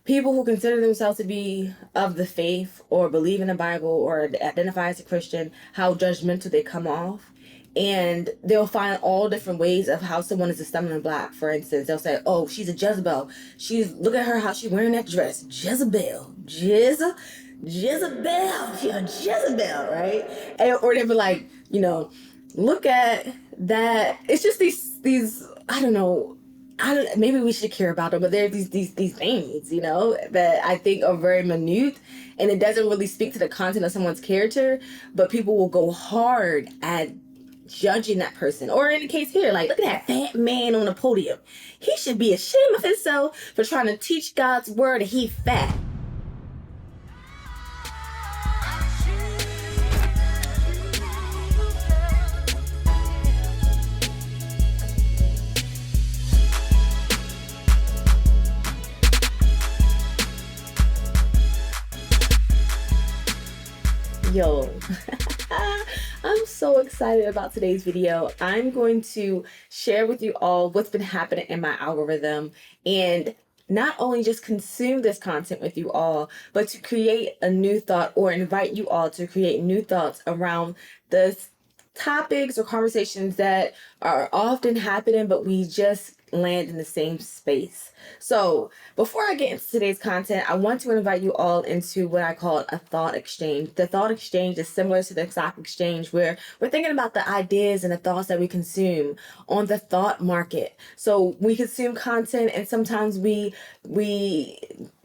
people who consider themselves to be of the faith or believe in the Bible or identify as a Christian, how judgmental they come off. And they'll find all different ways of how someone is a stumbling block. For instance, they'll say, "Oh, she's a Jezebel. Look at her, how she's wearing that dress. Jezebel. Jezebel. She's a Jezebel, right?" Or they'll be like, look at that. It's just these, I don't know, maybe we should care about them, but there are these things, that I think are very minute, and it doesn't really speak to the content of someone's character, but people will go hard at judging that person. Or in the case here, like, look at that fat man on the podium. He should be ashamed of himself for trying to teach God's word and he fat. Yo, I'm so excited about today's video. I'm going to share with you all what's been happening in my algorithm, and not only just consume this content with you all, but to create a new thought or invite you all to create new thoughts around the topics or conversations that are often happening, but we just land in the same space. So before I get into today's content, I want to invite you all into what I call a thought exchange. The thought exchange is similar to the stock exchange, where we're thinking about the ideas and the thoughts that we consume on the thought market. So we consume content, and sometimes we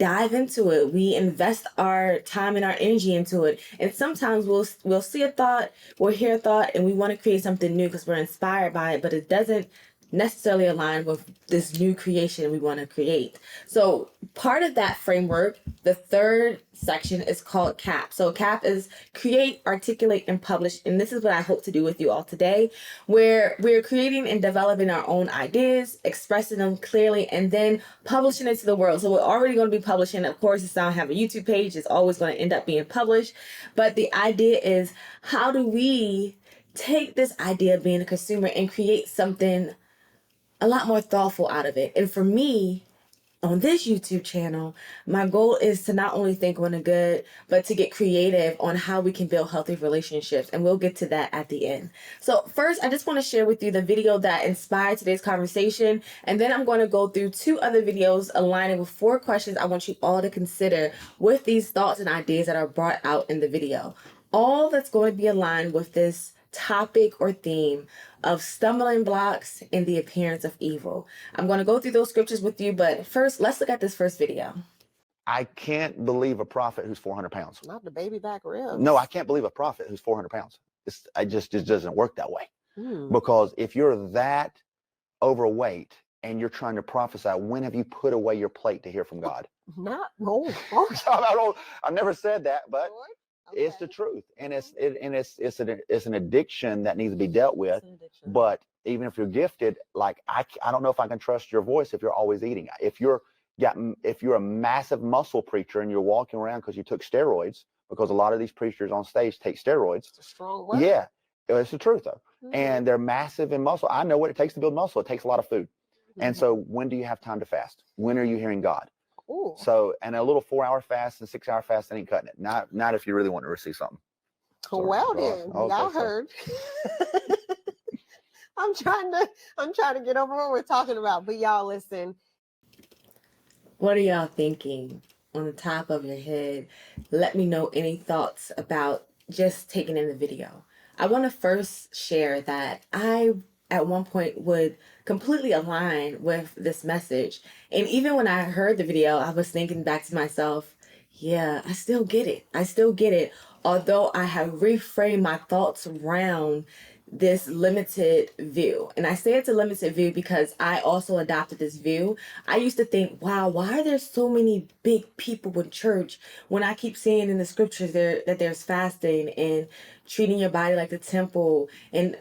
dive into it. We invest our time and our energy into it. And sometimes we'll see a thought, we'll hear a thought, and we want to create something new because we're inspired by it, but it doesn't necessarily align with this new creation we want to create. So part of that framework, the third section, is called CAP. So CAP is create, articulate, and publish. And this is what I hope to do with you all today, where we're creating and developing our own ideas, expressing them clearly, and then publishing it to the world. So we're already going to be publishing. Of course, it's now have a YouTube page. It's always going to end up being published. But the idea is, how do we take this idea of being a consumer and create something a lot more thoughtful out of it? And for me, on this YouTube channel, my goal is to not only think on the good, but to get creative on how we can build healthy relationships. And we'll get to that at the end. So first, I just want to share with you the video that inspired today's conversation. And then I'm going to go through 2 other videos aligning with 4 questions I want you all to consider with these thoughts and ideas that are brought out in the video. All that's going to be aligned with this topic or theme of stumbling blocks and the appearance of evil. I'm going to go through those scriptures with you, but first, let's look at this first video. I can't believe a prophet who's 400 pounds. Not the baby back ribs. No, I can't believe a prophet who's 400 pounds. It just doesn't work that way. Because if you're that overweight and you're trying to prophesy, when have you put away your plate to hear from God? Not old. I've never said that, but Okay. it's the truth, and it's an addiction that needs to be dealt with. But even if you're gifted, like I don't know if I can trust your voice if you're always eating. If you're a massive muscle preacher and you're walking around because you took steroids, because a lot of these preachers on stage take steroids. It's a strong word. Yeah, it's the truth though. And they're massive in muscle. I know what it takes to build muscle. It takes a lot of food. And so when do you have time to fast? When are you hearing God? Ooh. So, and a little 4-hour fast and 6-hour fast, that ain't cutting it. Not if you really want to receive something. Well then, y'all heard. I'm trying to get over what we're talking about, but y'all listen. What are y'all thinking on the top of your head? Let me know any thoughts about just taking in the video. I want to first share that I, at one point, would completely align with this message. And even when I heard the video, I was thinking back to myself, yeah, I still get it. Although I have reframed my thoughts around this limited view. And I say it's a limited view because I also adopted this view. I used to think, wow, why are there so many big people in church when I keep seeing in the scriptures that there's fasting and treating your body like the temple and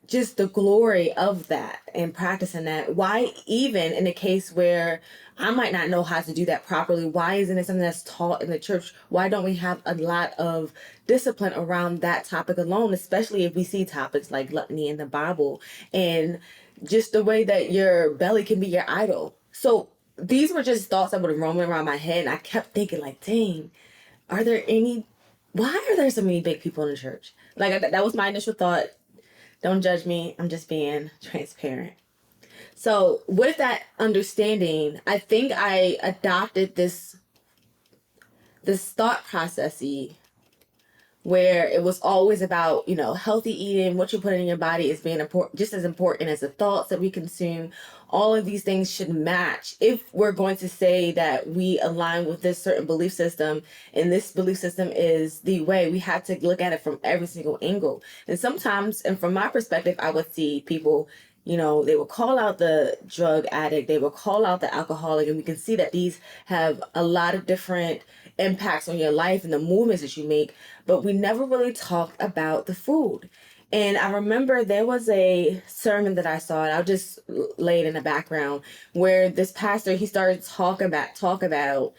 just the glory of that and practicing that? Why, even in a case where I might not know how to do that properly, why isn't it something that's taught in the church? Why don't we have a lot of discipline around that topic alone, especially if we see topics like gluttony in the Bible and just the way that your belly can be your idol? So these were just thoughts that would roam around my head, and I kept thinking, like, dang, are there any, why are there so many big people in the church? Like, that was my initial thought. Don't judge me. I'm just being transparent. So with that understanding, I think I adopted this thought processy where it was always about, healthy eating, what you put in your body is being important, just as important as the thoughts that we consume. All of these things should match if we're going to say that we align with this certain belief system, and this belief system is the way. We have to look at it from every single angle. And sometimes, and from my perspective, I would see people, they will call out the drug addict, they will call out the alcoholic, and we can see that these have a lot of different impacts on your life and the movements that you make, but we never really talked about the food. And I remember there was a sermon that I saw, and I'll just lay it in the background, where this pastor, he started talk about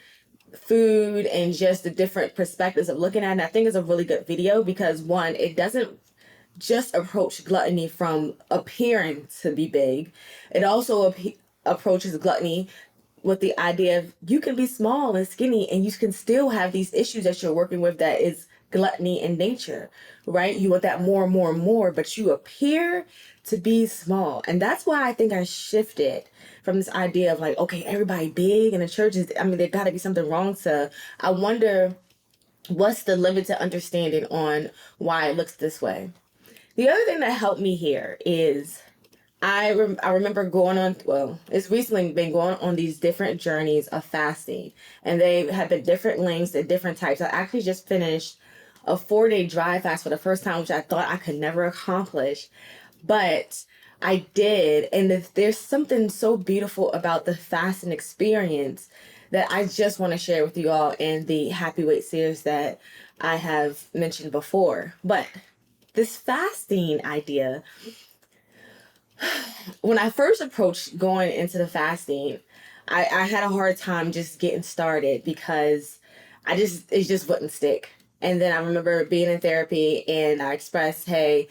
food and just the different perspectives of looking at it. And I think it's a really good video because, one, it doesn't just approach gluttony from appearing to be big. It also approaches gluttony with the idea of you can be small and skinny and you can still have these issues that you're working with that is gluttony in nature, right? You want that more and more and more, but you appear to be small. And that's why I think I shifted from this idea of like, okay, everybody big in the church is, there got to be something wrong, to I wonder what's the limited understanding on why it looks this way. The other thing that helped me here is I remember going on, it's recently been going on these different journeys of fasting, and they have been different lengths and different types. I actually just finished a 4-day dry fast for the first time, which I thought I could never accomplish, but I did. And there's something so beautiful about the fasting experience that I just want to share with you all in the Happy Weight series that I have mentioned before. But this fasting idea, when I first approached going into the fasting, I had a hard time just getting started because it just wouldn't stick. And then I remember being in therapy and I expressed, hey,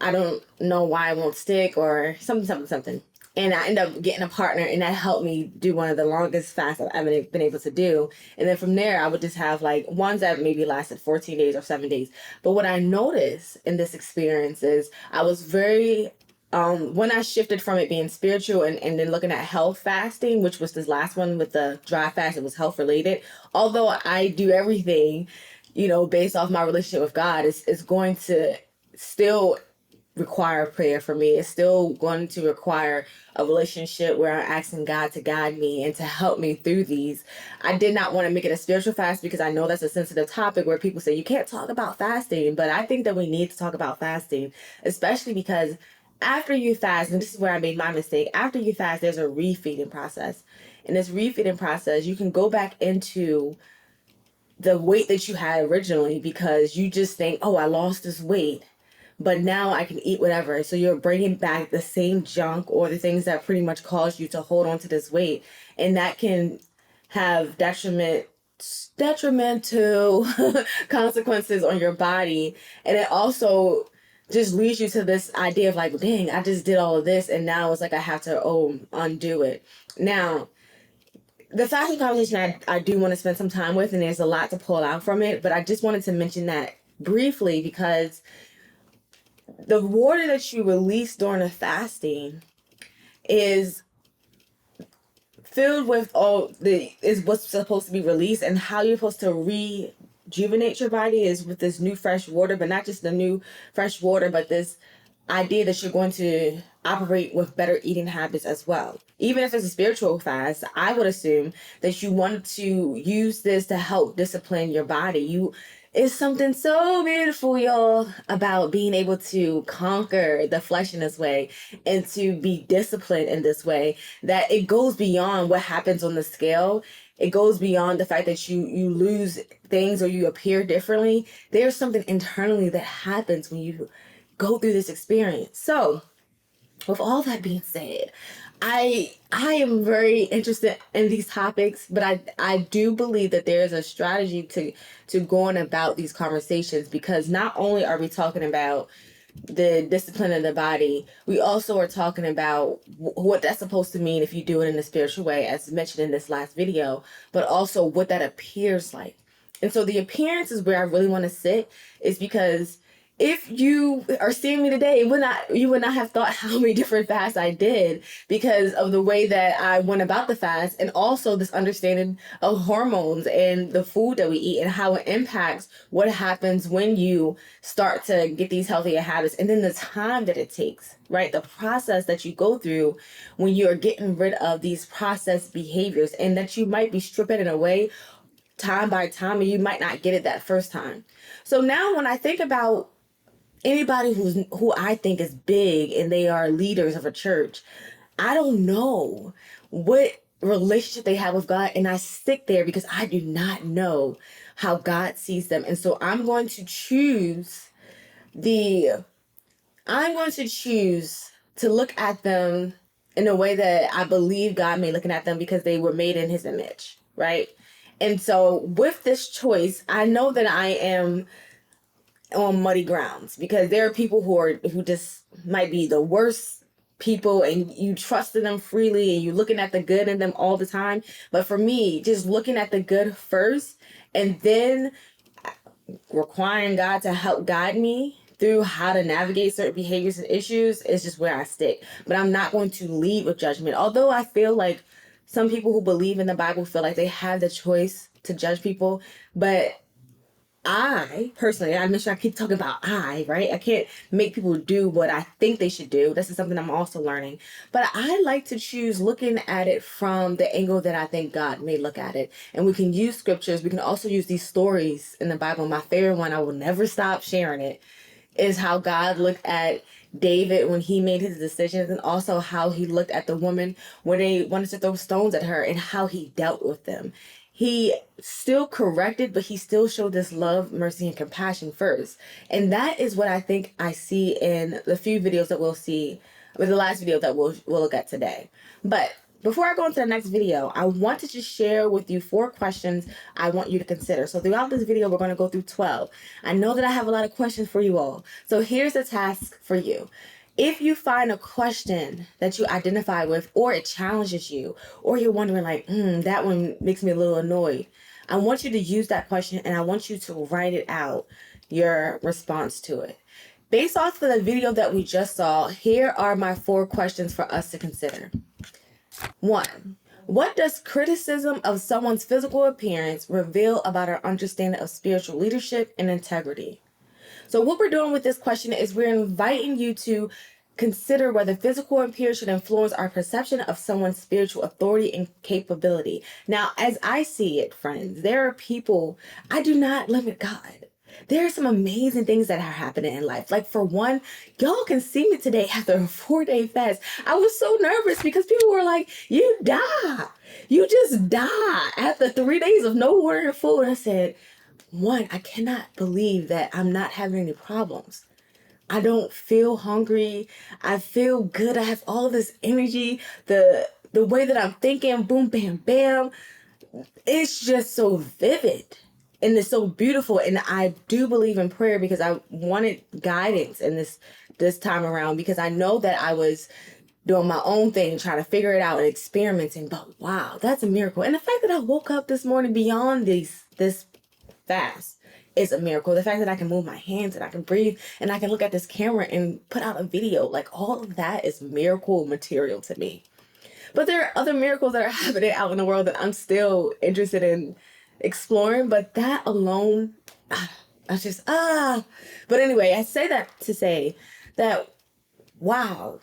I don't know why it won't stick or something. And I ended up getting a partner, and that helped me do one of the longest fasts I've ever been able to do. And then from there, I would just have like ones that maybe lasted 14 days or 7 days. But what I noticed in this experience is I was very, when I shifted from it being spiritual and then looking at health fasting, which was this last one with the dry fast, it was health related. Although I do everything, based off my relationship with God, it's going to still require prayer for me. It's still going to require a relationship where I'm asking God to guide me and to help me through these. I did not want to make it a spiritual fast because I know that's a sensitive topic where people say you can't talk about fasting, but I think that we need to talk about fasting, especially because after you fast, and this is where I made my mistake, after you fast, there's a refeeding process. In this refeeding process, you can go back into the weight that you had originally because you just think, oh, I lost this weight, but now I can eat whatever. So you're bringing back the same junk or the things that pretty much caused you to hold on to this weight. And that can have detrimental consequences on your body. And it also just leads you to this idea of like, dang, I just did all of this. And now it's like I have to undo it. Now, the fashion conversation I do want to spend some time with, and there's a lot to pull out from it. But I just wanted to mention that briefly because the water that you release during the fasting is filled with is what's supposed to be released, and how you're supposed to rejuvenate your body is with this new fresh water, but not just the new fresh water, but this idea that you're going to operate with better eating habits as well. Even if it's a spiritual fast, I would assume that you want to use this to help discipline your body. It's something so beautiful, y'all, about being able to conquer the flesh in this way and to be disciplined in this way, that it goes beyond what happens on the scale. It goes beyond the fact that you lose things or you appear differently. There's something internally that happens when you go through this experience. So, with all that being said, I am very interested in these topics, but I do believe that there is a strategy to going about these conversations, because not only are we talking about the discipline of the body, we also are talking about what that's supposed to mean if you do it in a spiritual way, as mentioned in this last video, but also what that appears like. And so the appearance is where I really want to sit, is because if you are seeing me today, you would not have thought how many different fasts I did because of the way that I went about the fast, and also this understanding of hormones and the food that we eat and how it impacts what happens when you start to get these healthier habits, and then the time that it takes, right? The process that you go through when you're getting rid of these processed behaviors, and that you might be stripping it away time by time, and you might not get it that first time. So now when I think about anybody who I think is big and they are leaders of a church, I don't know what relationship they have with God, and I stick there because I do not know how God sees them. And so I'm going to choose to look at them in a way that I believe God made looking at them, because they were made in his image, right? And so with this choice, I know that I am on muddy grounds, because there are people who just might be the worst people, and you trust in them freely and you're looking at the good in them all the time. But for me, just looking at the good first, and then requiring God to help guide me through how to navigate certain behaviors and issues, is just where I stick. But I'm not going to lead with judgment. Although I feel like some people who believe in the Bible feel like they have the choice to judge people. But I personally, I mentioned I keep talking about right? I can't make people do what I think they should do. This is something I'm also learning. But I like to choose looking at it from the angle that I think God may look at it. And we can use scriptures. We can also use these stories in the Bible. My favorite one, I will never stop sharing it, is how God looked at David when he made his decisions, and also how he looked at the woman when they wanted to throw stones at her, and how he dealt with them. He still corrected, but he still showed this love, mercy, and compassion first. And that is what I think I see in the few videos that we'll see, or the last video that we'll look at today. But before I go into the next video, I want to just share with you 4 questions I want you to consider. So throughout this video, we're going to go through 12. I know that I have a lot of questions for you all. So here's a task for you. If you find a question that you identify with, or it challenges you, or you're wondering like, that one makes me a little annoyed, I want you to use that question, and I want you to write it out, your response to it. Based off of the video that we just saw, here are my 4 questions for us to consider. 1. What does criticism of someone's physical appearance reveal about our understanding of spiritual leadership and integrity? So what we're doing with this question is we're inviting you to consider whether physical appearance should influence our perception of someone's spiritual authority and capability. Now, as I see it, friends, there are people, I do not limit God. There are some amazing things that are happening in life. Like, for one, y'all can see me today after a 4-day fast. I was so nervous because people were like, you die. You just die after 3 days of no water and food. And I said, one, I cannot believe that I'm not having any problems. I don't feel hungry. I feel good. I have all this energy. The way that I'm thinking, boom, bam, bam, it's just so vivid. And it's so beautiful. And I do believe in prayer, because I wanted guidance in this time around, because I know that I was doing my own thing, trying to figure it out and experimenting. But wow, that's a miracle. And the fact that I woke up this morning beyond this fast is a miracle. The fact that I can move my hands and I can breathe and I can look at this camera and put out a video, like, all of that is miracle material to me. But there are other miracles that are happening out in the world that I'm still interested in exploring. But that alone, I just, But anyway, I say that to say that, wow,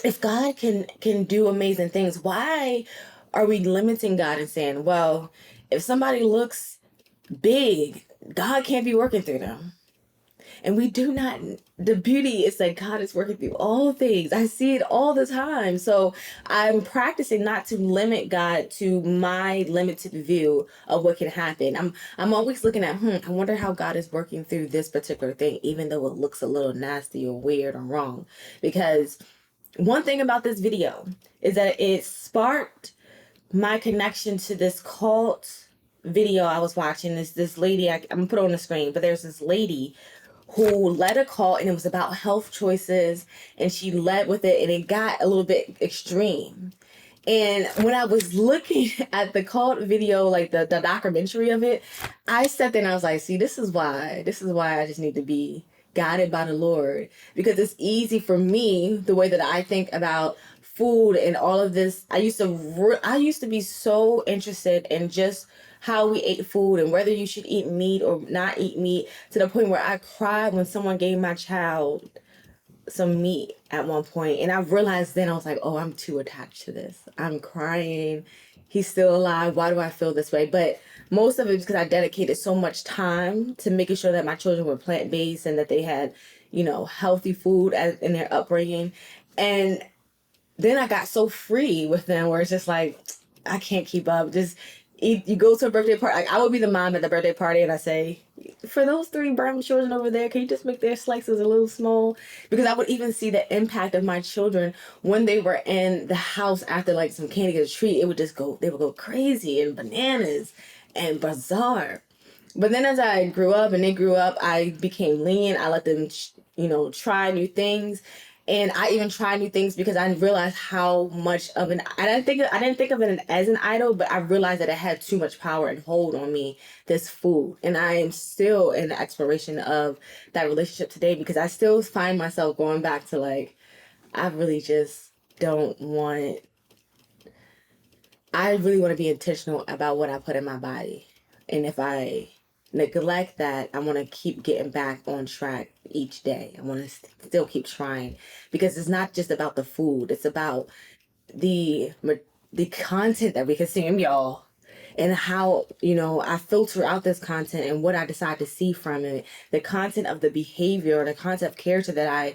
if God can do amazing things, why are we limiting God and saying, well, if somebody looks big, God can't be working through them? And we do not, the beauty is that God is working through all things. I see it all the time. So I'm practicing not to limit God to my limited view of what can happen. I'm always looking at, I wonder how God is working through this particular thing, even though it looks a little nasty or weird or wrong. Because one thing about this video is that it sparked my connection to this cult video I was watching. This lady, I'm gonna put it on the screen, but there's this lady who led a call, and it was about health choices, and she led with it, and it got a little bit extreme. And when I was looking at the cult video, like the documentary of it, I sat there and I was like, see, this is why I just need to be guided by the Lord. Because it's easy for me, the way that I think about food and all of this. I used to be so interested in just how we ate food and whether you should eat meat or not eat meat, to the point where I cried when someone gave my child some meat at one point, and I realized then, I was like, oh, I'm too attached to this. I'm crying. He's still alive. Why do I feel this way? But most of it is because I dedicated so much time to making sure that my children were plant-based and that they had, healthy food in their upbringing. And then I got so free with them, where it's just like, I can't keep up. Just eat. You go to a birthday party. Like, I would be the mom at the birthday party, and I say, for those 3 brown children over there, can you just make their slices a little small? Because I would even see the impact of my children when they were in the house after like some candy or treat. It would just go. They would go crazy and bananas and bizarre. But then as I grew up and they grew up, I became lenient. I let them, try new things. And I even tried new things because I realized how much of I didn't think of it as an idol, but I realized that it had too much power and hold on me, this food. And I am still in the exploration of that relationship today, because I still find myself going back to like, I really just don't want I really want to be intentional about what I put in my body. And if I neglect that, I want to keep getting back on track each day. I want to still keep trying, because it's not just about the food. It's about the the content that we consume, y'all, and how, I filter out this content and what I decide to see from it, the content of the behavior, the content of character that I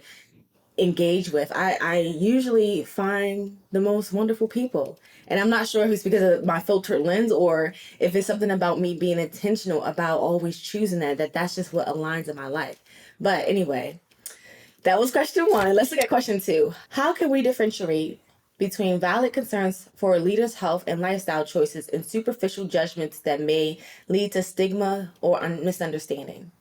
engage with. I usually find the most wonderful people. And I'm not sure if it's because of my filtered lens, or if it's something about me being intentional about always choosing that's just what aligns in my life. But anyway, that was question 1. Let's look at question 2. How can we differentiate between valid concerns for a leader's health and lifestyle choices and superficial judgments that may lead to stigma or misunderstanding?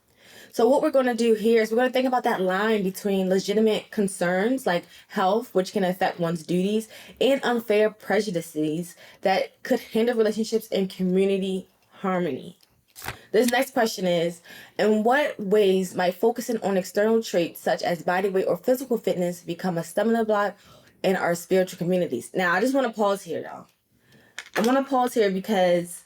So what we're going to do here is we're going to think about that line between legitimate concerns like health, which can affect one's duties, and unfair prejudices that could hinder relationships and community harmony. This next question is, in what ways might focusing on external traits such as body weight or physical fitness become a stumbling block in our spiritual communities? Now, I just want to pause here, y'all. I want to pause here because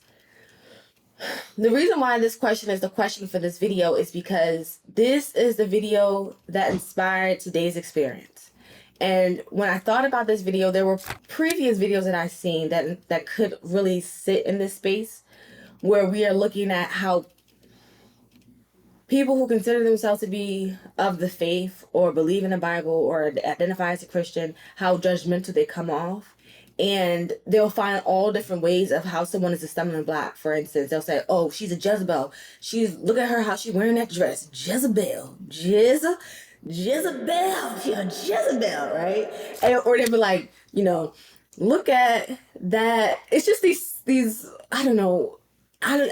the reason why this question is the question for this video is because this is the video that inspired today's experience. And when I thought about this video, there were previous videos that I've seen that could really sit in this space, where we are looking at how people who consider themselves to be of the faith or believe in the Bible or identify as a Christian, how judgmental they come off. And they'll find all different ways of how someone is a stumbling block. For instance, they'll say, oh, she's a Jezebel. Look at her, how she's wearing that dress. Jezebel. Jezebel. She's a Jezebel, right? Or they'll be like, look at that. It's just these, I don't know.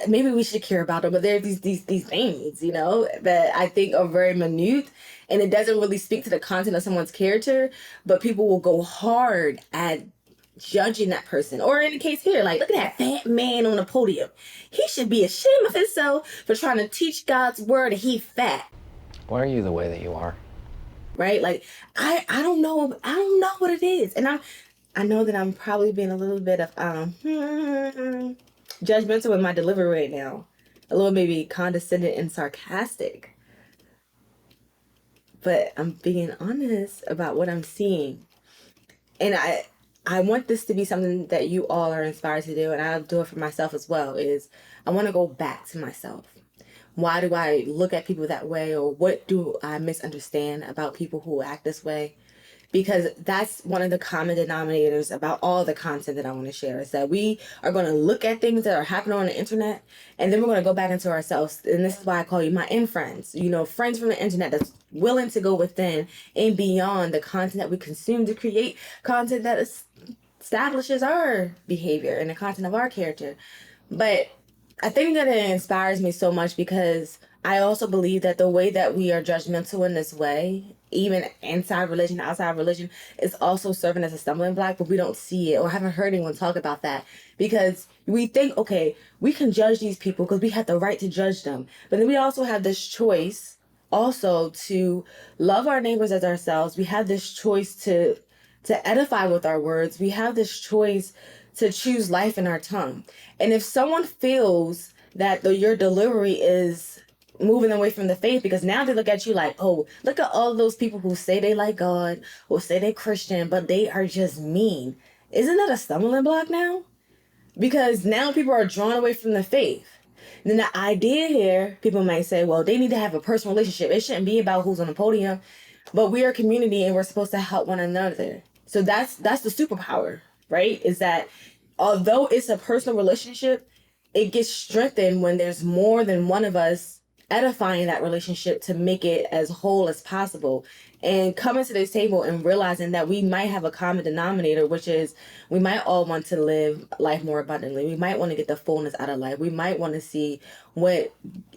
Maybe we should care about them, but there are these things, that I think are very minute, and it doesn't really speak to the content of someone's character, but people will go hard at judging that person. Or in the case here, like, look at that fat man on the podium. He should be ashamed of himself for trying to teach God's word and he fat. Why are you the way that you are? Right? Like, I don't know what it is. And I know that I'm probably being a little bit of judgmental with my delivery right now. A little maybe condescending and sarcastic. But I'm being honest about what I'm seeing. And I want this to be something that you all are inspired to do, and I'll do it for myself as well, is I want to go back to myself. Why do I look at people that way, or what do I misunderstand about people who act this way? Because that's one of the common denominators about all the content that I want to share, is that we are going to look at things that are happening on the internet, and then we're going to go back into ourselves. And this is why I call you my in friends, friends from the internet that's willing to go within and beyond the content that we consume to create content that establishes our behavior and the content of our character. But I think that it inspires me so much because I also believe that the way that we are judgmental in this way, even inside religion, outside religion, is also serving as a stumbling block, but we don't see it or haven't heard anyone talk about that because we think, okay, we can judge these people because we have the right to judge them. But then we also have this choice also to love our neighbors as ourselves. We have this choice to edify with our words. We have this choice to choose life in our tongue. And if someone feels that your delivery is moving away from the faith, because now they look at you like, oh, look at all those people who say they like God or say they're Christian, but they are just mean. Isn't that a stumbling block now? Because now people are drawn away from the faith. Then the idea here, people might say, well, they need to have a personal relationship. It shouldn't be about who's on the podium, but we are a community and we're supposed to help one another. So that's the superpower, right? Is that although it's a personal relationship, it gets strengthened when there's more than one of us edifying that relationship to make it as whole as possible. And coming to this table and realizing that we might have a common denominator, which is we might all want to live life more abundantly. We might want to get the fullness out of life. We might want to see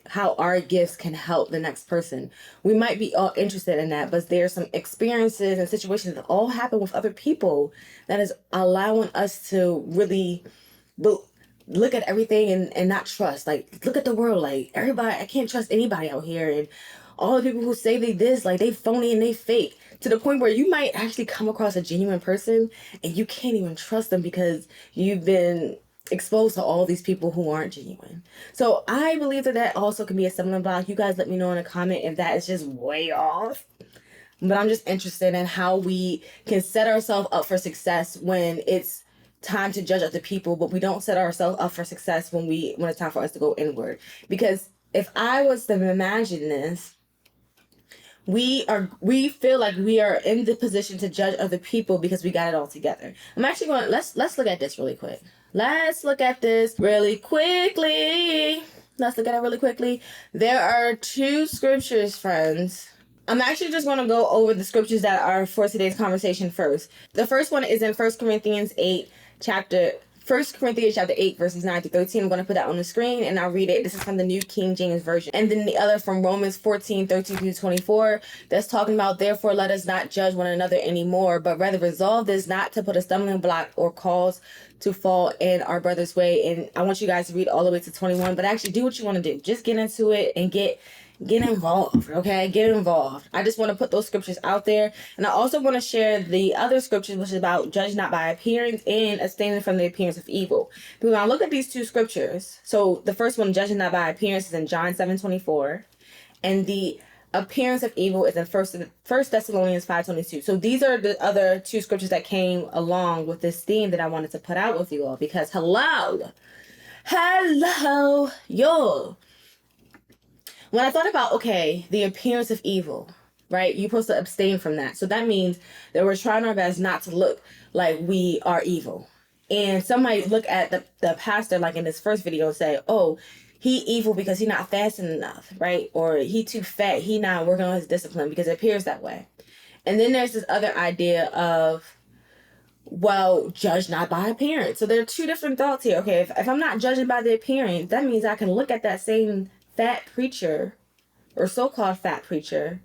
how our gifts can help the next person. We might be all interested in that, but there's some experiences and situations that all happen with other people that is allowing us to really look at everything and not trust. Like, look at the world. Like, everybody, I can't trust anybody out here. And all the people who say they this, like, they phony and they fake. To the point where you might actually come across a genuine person and you can't even trust them because you've been exposed to all these people who aren't genuine. So I believe that also can be a stumbling block. You guys let me know in a comment if that is just way off. But I'm just interested in how we can set ourselves up for success when it's time to judge other people, but we don't set ourselves up for success when it's time for us to go inward. Because if I was to imagine this, we feel like we are in the position to judge other people because we got it all together. I'm actually going, let's look at this really quick. Let's look at this really quickly. Let's look at it really quickly. There are two scriptures, friends. I'm actually just going to go over the scriptures that are for today's conversation first. The first one is in 1 Corinthians 8, chapter 8, verses 9 to 13. I'm going to put that on the screen and I'll read it. This is from the New King James Version. And then the other from Romans 14, 13 through 24. That's talking about, therefore, let us not judge one another anymore, but rather resolve this not to put a stumbling block or cause to fall in our brother's way. And I want you guys to read all the way to 21, but actually do what you want to do. Just get into it and get involved, okay? Get involved. I just want to put those scriptures out there. And I also want to share the other scriptures, which is about judge not by appearance and abstaining from the appearance of evil. But when I look at these two scriptures, so the first one, judging not by appearance, is in John 7:24. And the appearance of evil is in First Thessalonians 5:22. So these are the other two scriptures that came along with this theme that I wanted to put out with you all. Because hello, yo. When I thought about, okay, the appearance of evil, right? You're supposed to abstain from that. So that means that we're trying our best not to look like we are evil. And some might look at the pastor, like in this first video, and say, oh, he evil because he not fasting enough, right? Or he too fat, he not working on his discipline, because it appears that way. And then there's this other idea of, well, judge not by appearance. So there are two different thoughts here. Okay, if I'm not judging by the appearance, that means I can look at that same fat preacher or so-called fat preacher,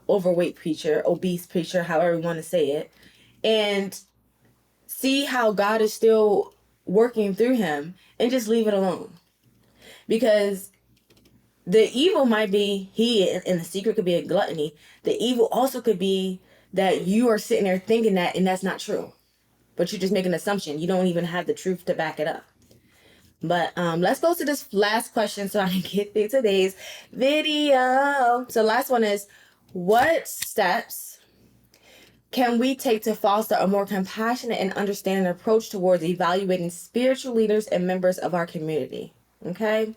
overweight preacher, obese preacher, however you want to say it, and see how God is still working through him and just leave it alone. Because the evil might be and the secret could be a gluttony. The evil also could be that you are sitting there thinking that, and that's not true. But you just make an assumption. You don't even have the truth to back it up. But let's go to this last question so I can get through today's video. So last one is, what steps can we take to foster a more compassionate and understanding approach towards evaluating spiritual leaders and members of our community? Okay.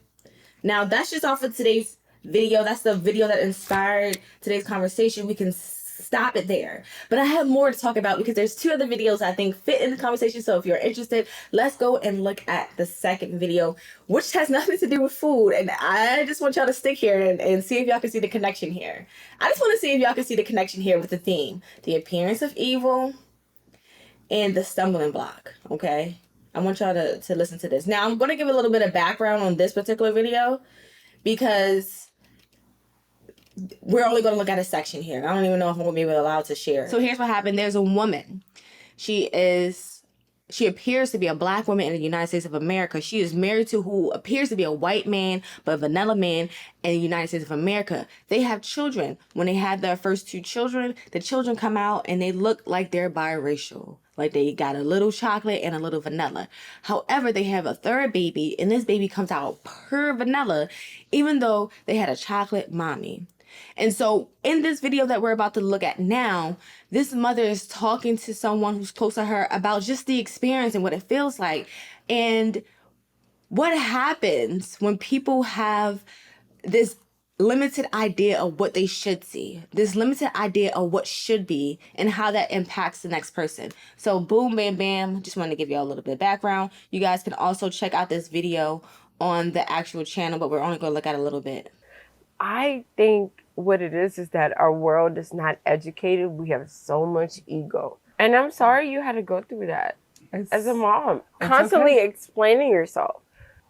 Now that's just off of today's video. That's the video that inspired today's conversation. We can stop it there. But I have more to talk about because there's two other videos I think fit in the conversation. So if you're interested, let's go and look at the second video, which has nothing to do with food. And I just want y'all to stick here and see if y'all can see the connection here. I just want to see if y'all can see the connection here with the theme, the appearance of evil and the stumbling block. Okay. I want y'all to listen to this. Now, I'm going to give a little bit of background on this particular video because we're only going to look at a section here. I don't even know if I'm going to be allowed to share. So here's what happened. There's a woman. She appears to be a black woman in the United States of America. She is married to who appears to be a white man, but a vanilla man in the United States of America. They have children. When they had their first 2 children, the children come out and they look like they're biracial. Like they got a little chocolate and a little vanilla. However, they have a 3rd baby and this baby comes out pure vanilla, even though they had a chocolate mommy. And so in this video that we're about to look at now, this mother is talking to someone who's close to her about just the experience and what it feels like. And what happens when people have this limited idea of what they should see, this limited idea of what should be, and how that impacts the next person. So boom, bam, bam. Just wanted to give you all a little bit of background. You guys can also check out this video on the actual channel, but we're only going to look at a little bit. I think what it is that our world is not educated. We have so much ego. And I'm sorry you had to go through that as a mom. Constantly explaining yourself.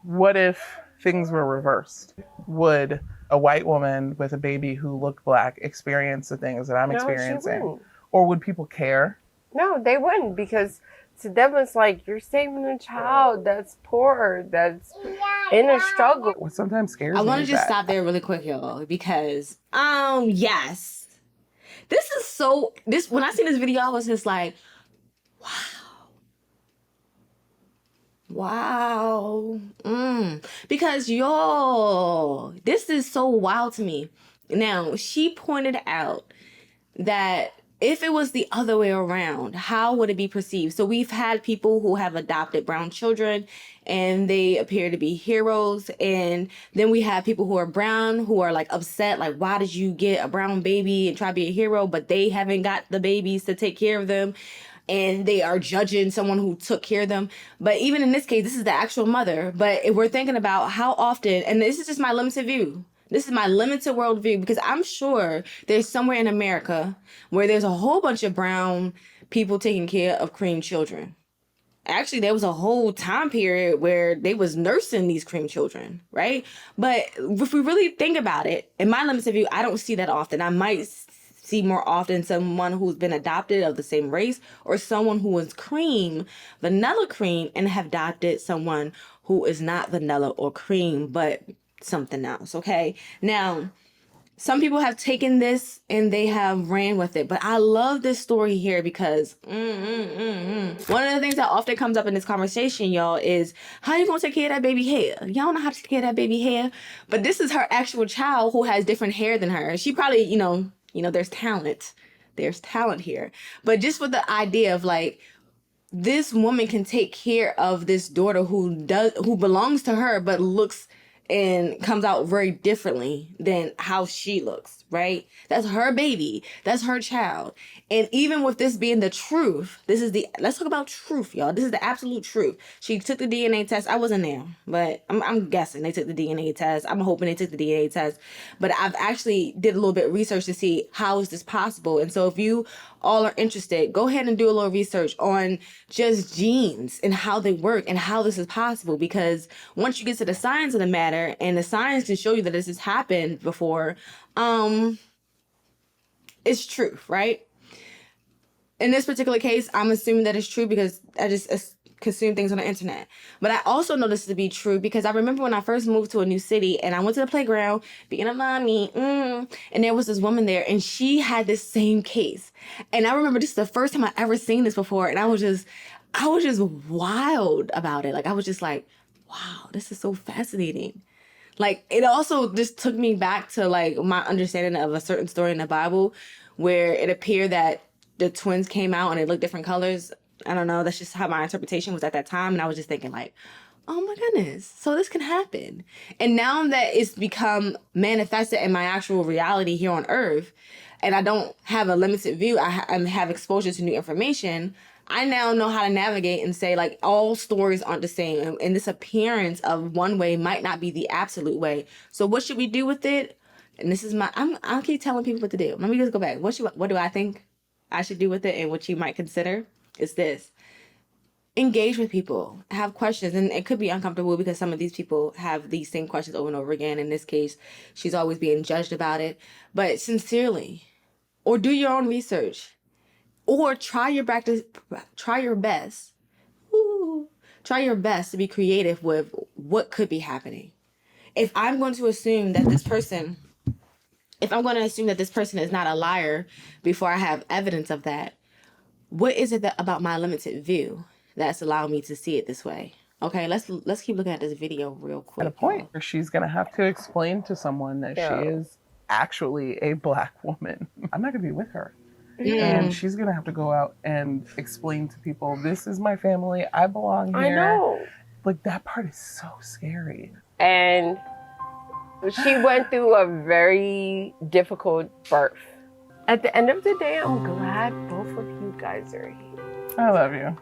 What if things were reversed? Would a white woman with a baby who looked black experience the things that I'm experiencing? Or would people care? No, they wouldn't, because to them it's like, you're saving a child that's poor, that's in a struggle. What sometimes scares me. I want to just stop there really quick, y'all, because yes, when I seen this video, I was just like, wow, because y'all, this is so wild to me. Now, she pointed out that if it was the other way around, how would it be perceived? So we've had people who have adopted brown children and they appear to be heroes. And then we have people who are brown who are like upset, like, why did you get a brown baby and try to be a hero, but they haven't got the babies to take care of them. And they are judging someone who took care of them. But even in this case, this is the actual mother. But if we're thinking about how often, and this is just my limited view, this is my limited worldview, because I'm sure there's somewhere in America where there's a whole bunch of brown people taking care of cream children. Actually, there was a whole time period where they was nursing these cream children, right? But if we really think about it, in my limited view, I don't see that often. I might see more often someone who's been adopted of the same race, or someone who is cream, vanilla cream, and have adopted someone who is not vanilla or cream, but something else. Okay, now some people have taken this and they have ran with it, but I love this story here because one of the things that often comes up in this conversation, y'all, is how you gonna take care of that baby hair? Y'all don't know how to take care of that baby hair, but this is her actual child who has different hair than her. She probably, you know, there's talent here, but just with the idea of like, this woman can take care of this daughter who belongs to her, but looks and comes out very differently than how she looks, right? That's her baby. That's her child. And even with this being the truth, let's talk about truth, y'all. This is the absolute truth. She took the DNA test. I wasn't there, but I'm guessing they took the DNA test. I'm hoping they took the DNA test. But I've actually did a little bit of research to see how is this possible. And so if you all are interested, go ahead and do a little research on just genes and how they work and how this is possible. Because once you get to the science of the matter, and the science can show you that this has happened before, it's truth, right? In this particular case, I'm assuming that it's true because I just consume things on the internet. But I also know this to be true because I remember when I first moved to a new city and I went to the playground being a mommy, and there was this woman there and she had this same case. And I remember this is the first time I ever seen this before, and I was just wild about it. Like, I was just like, wow, this is so fascinating. Like, it also just took me back to like my understanding of a certain story in the Bible where it appeared that the twins came out and they looked different colors. I don't know. That's just how my interpretation was at that time. And I was just thinking like, oh my goodness, so this can happen. And now that it's become manifested in my actual reality here on earth, and I don't have a limited view, I have exposure to new information, I now know how to navigate and say like all stories aren't the same. And this appearance of one way might not be the absolute way. So what should we do with it? And this is I'll keep telling people what to do. Let me just go back. What do I think I should do with it and what you might consider is this. engage with people, have questions. And it could be uncomfortable because some of these people have these same questions over and over again. In this case, she's always being judged about it. But sincerely, or do your own research, or try your best. Ooh, try your best to be creative with what could be happening. If I'm going to assume that this person is not a liar before I have evidence of that, what is it about my limited view that's allowing me to see it this way? Okay, let's keep looking at this video real quick. At a point where she's going to have to explain to someone that she is actually a Black woman. I'm not going to be with her. And she's going to have to go out and explain to people, this is my family. I belong here. I know. Like, that part is so scary. And she went through a very difficult birth. At the end of the day, I'm glad both of you guys are here. I love you.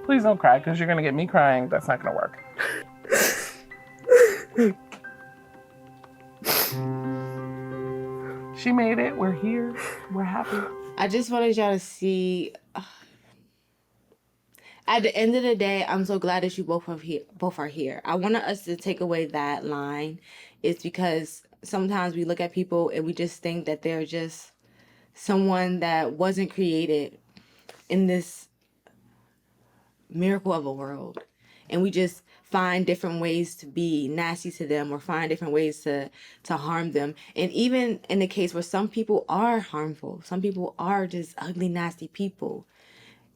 Please don't cry, because you're going to get me crying. That's not going to work. She made it. We're here. We're happy. I just wanted y'all to see. At the end of the day, I'm so glad that you both are here. I wanted us to take away that line. It's because sometimes we look at people and we just think that they're just someone that wasn't created in this miracle of a world. And we just find different ways to be nasty to them or find different ways to harm them. And even in the case where some people are harmful, some people are just ugly, nasty people,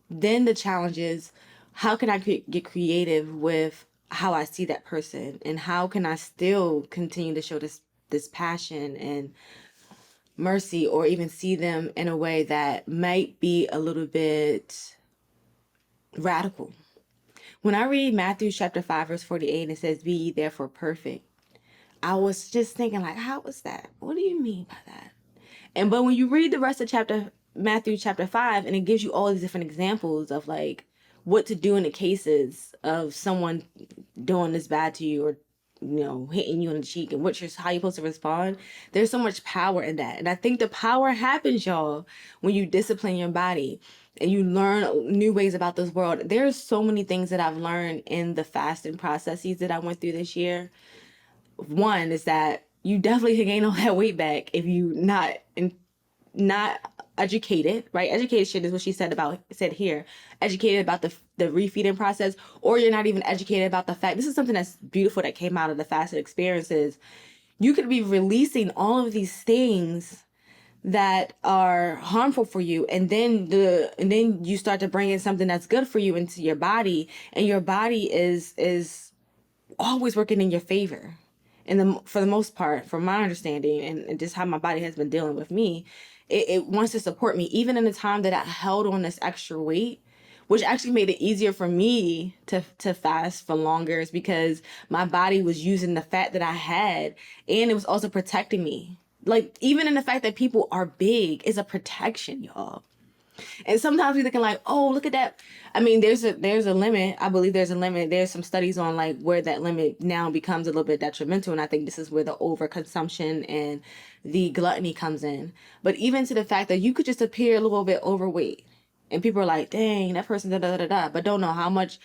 then the challenge is, how can I get creative with how I see that person? And how can I still continue to show this passion and mercy, or even see them in a way that might be a little bit radical? When I read Matthew chapter 5, verse 48, it says, be ye therefore perfect, I was just thinking, like, how was that? What do you mean by that? But when you read the rest of Matthew chapter 5, and it gives you all these different examples of like what to do in the cases of someone doing this bad to you, or hitting you in the cheek, and how you're supposed to respond. There's so much power in that. And I think the power happens, y'all, when you discipline your body and you learn new ways about this world. There's so many things that I've learned in the fasting processes that I went through this year. One is that you definitely can gain all that weight back if you not educated, right? Education is what she said here. Educated about the refeeding process, or you're not even educated about the fact. This is something that's beautiful that came out of the fasted experiences. You could be releasing all of these things that are harmful for you, and then you start to bring in something that's good for you into your body, and your body is always working in your favor. And for the most part, from my understanding and just how my body has been dealing with me, it wants to support me. Even in the time that I held on this extra weight, which actually made it easier for me to fast for longer, is because my body was using the fat that I had, and it was also protecting me. Like, even in the fact that people are big is a protection, y'all. And sometimes we're looking like, oh, look at that. I mean, there's a limit. I believe there's a limit. There's some studies on like where that limit now becomes a little bit detrimental. And I think this is where the overconsumption and the gluttony comes in. But even to the fact that you could just appear a little bit overweight, and people are like, dang, that person, da da da da, but don't know how much,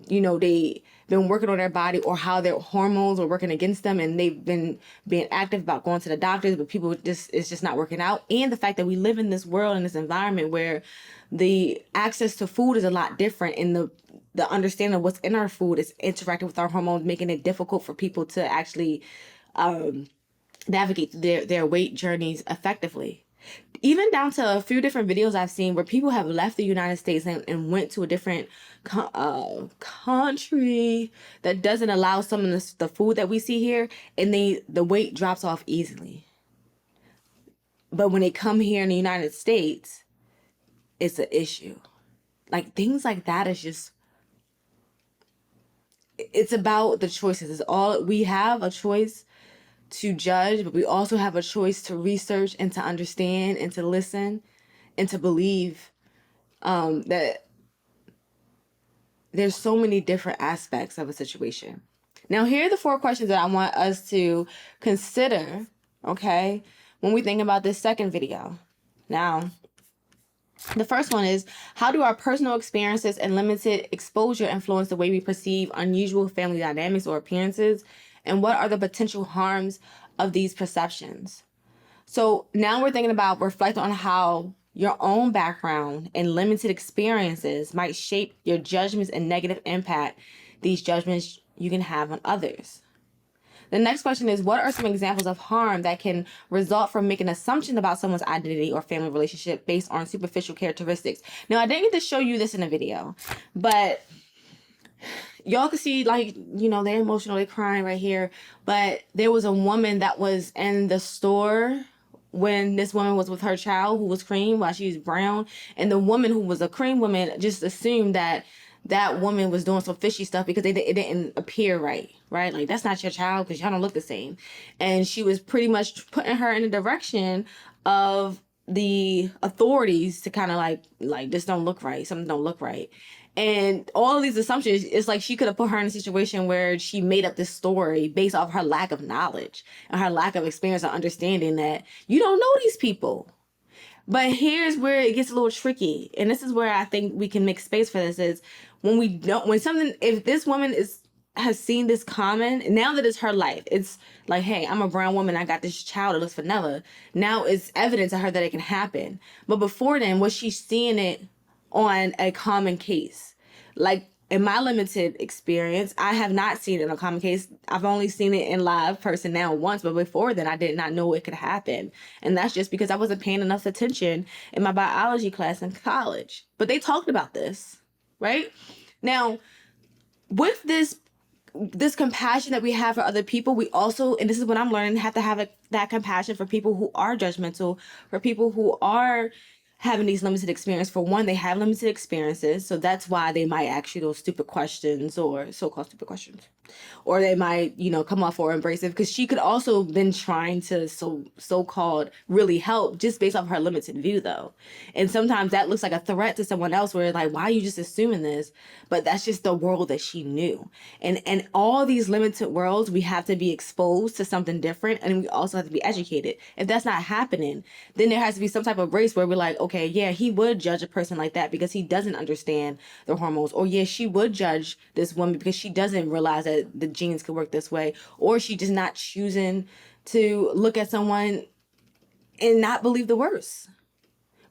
they been working on their body, or how their hormones are working against them, and they've been being active about going to the doctors, but it's just not working out. And the fact that we live in this world, in this environment where the access to food is a lot different, and the understanding of what's in our food is interacting with our hormones, making it difficult for people to actually navigate their weight journeys effectively. Even down to a few different videos I've seen where people have left the United States and went to a different country that doesn't allow some of the food that we see here, and the weight drops off easily. But when they come here in the United States, it's an issue. Like, things like that is just, it's about the choices. It's all, we have a choice to judge, but we also have a choice to research and to understand and to listen and to believe that there's so many different aspects of a situation. Now, here are the 4 questions that I want us to consider, okay, when we think about this second video. Now, The first one is, how do our personal experiences and limited exposure influence the way we perceive unusual family dynamics or appearances? And what are the potential harms of these perceptions? So now we're thinking about reflecting on how your own background and limited experiences might shape your judgments and negative impact these judgments you can have on others. The next question is, what are some examples of harm that can result from making assumptions about someone's identity or family relationship based on superficial characteristics? Now, I didn't get to show you this in a video, but y'all can see, like, they're emotional, they're crying right here. But there was a woman that was in the store when this woman was with her child who was cream while she was brown. And the woman who was a cream woman just assumed that that woman was doing some fishy stuff because it didn't appear right? Like, that's not your child because y'all don't look the same. And she was pretty much putting her in the direction of the authorities to kind of like this don't look right, something don't look right. And all of these assumptions, it's like she could have put her in a situation where she made up this story based off her lack of knowledge and her lack of experience and understanding that you don't know these people. But here's where it gets a little tricky. And this is where I think we can make space for this is if this woman has seen this common, now that it's her life, it's like, hey, I'm a brown woman, I got this child that looks vanilla. Now it's evident to her that it can happen. But before then, was she seeing it on a common case? Like, in my limited experience, I have not seen it in a common case. I've only seen it in live person now once, but before then I did not know it could happen. And that's just because I wasn't paying enough attention in my biology class in college. But they talked about this, right? Now, with this compassion that we have for other people, we also, and this is what I'm learning, have to have that compassion for people who are judgmental, for people who are having these limited experiences. For one, they have limited experiences, so that's why they might ask you those stupid questions or so-called stupid questions. Or they might, come off or abrasive, because she could also been trying to so-called really help just based off her limited view, though. And sometimes that looks like a threat to someone else where like, why are you just assuming this? But that's just the world that she knew. And all these limited worlds, we have to be exposed to something different, and we also have to be educated. If that's not happening, then there has to be some type of race where we're like, okay, yeah, he would judge a person like that because he doesn't understand the hormones. Or yeah, she would judge this woman because she doesn't realize that the genes could work this way. Or she just not choosing to look at someone and not believe the worst.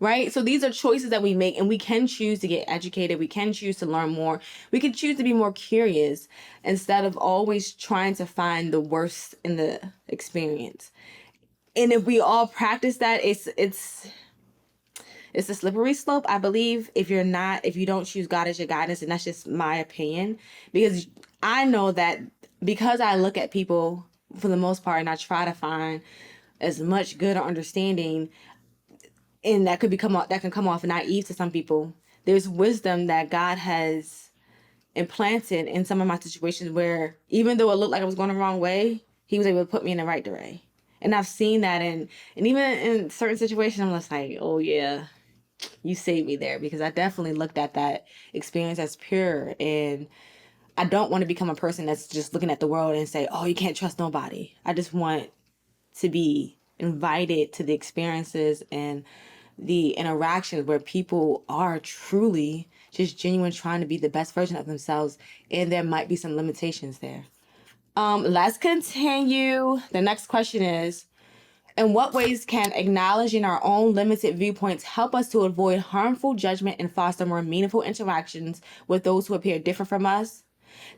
Right? So these are choices that we make, and we can choose to get educated. We can choose to learn more. We can choose to be more curious instead of always trying to find the worst in the experience. And if we all practice that, it's a slippery slope, I believe, if you don't choose God as your guidance. And that's just my opinion, because I know that because I look at people for the most part and I try to find as much good or understanding, and that can come off naive to some people. There's wisdom that God has implanted in some of my situations where even though it looked like I was going the wrong way, he was able to put me in the right direction. And I've seen that, and even in certain situations, I'm just like, oh yeah, you saved me there, because I definitely looked at that experience as pure. And I don't want to become a person that's just looking at the world and say, oh, you can't trust nobody. I just want to be invited to the experiences and the interactions where people are truly just genuine, trying to be the best version of themselves, and there might be some limitations there. Let's continue. The next question is, in what ways can acknowledging our own limited viewpoints help us to avoid harmful judgment and foster more meaningful interactions with those who appear different from us?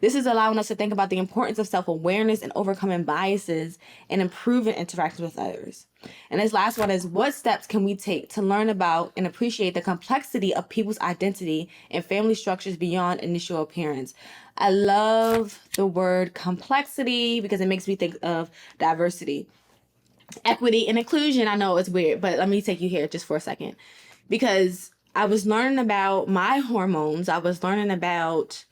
This is allowing us to think about the importance of self-awareness and overcoming biases and improving interactions with others. And this last one is, what steps can we take to learn about and appreciate the complexity of people's identity and family structures beyond initial appearance? I love the word complexity because it makes me think of diversity, equity, and inclusion. I know it's weird, but let me take you here just for a second, because I was learning about my hormones. I was learning about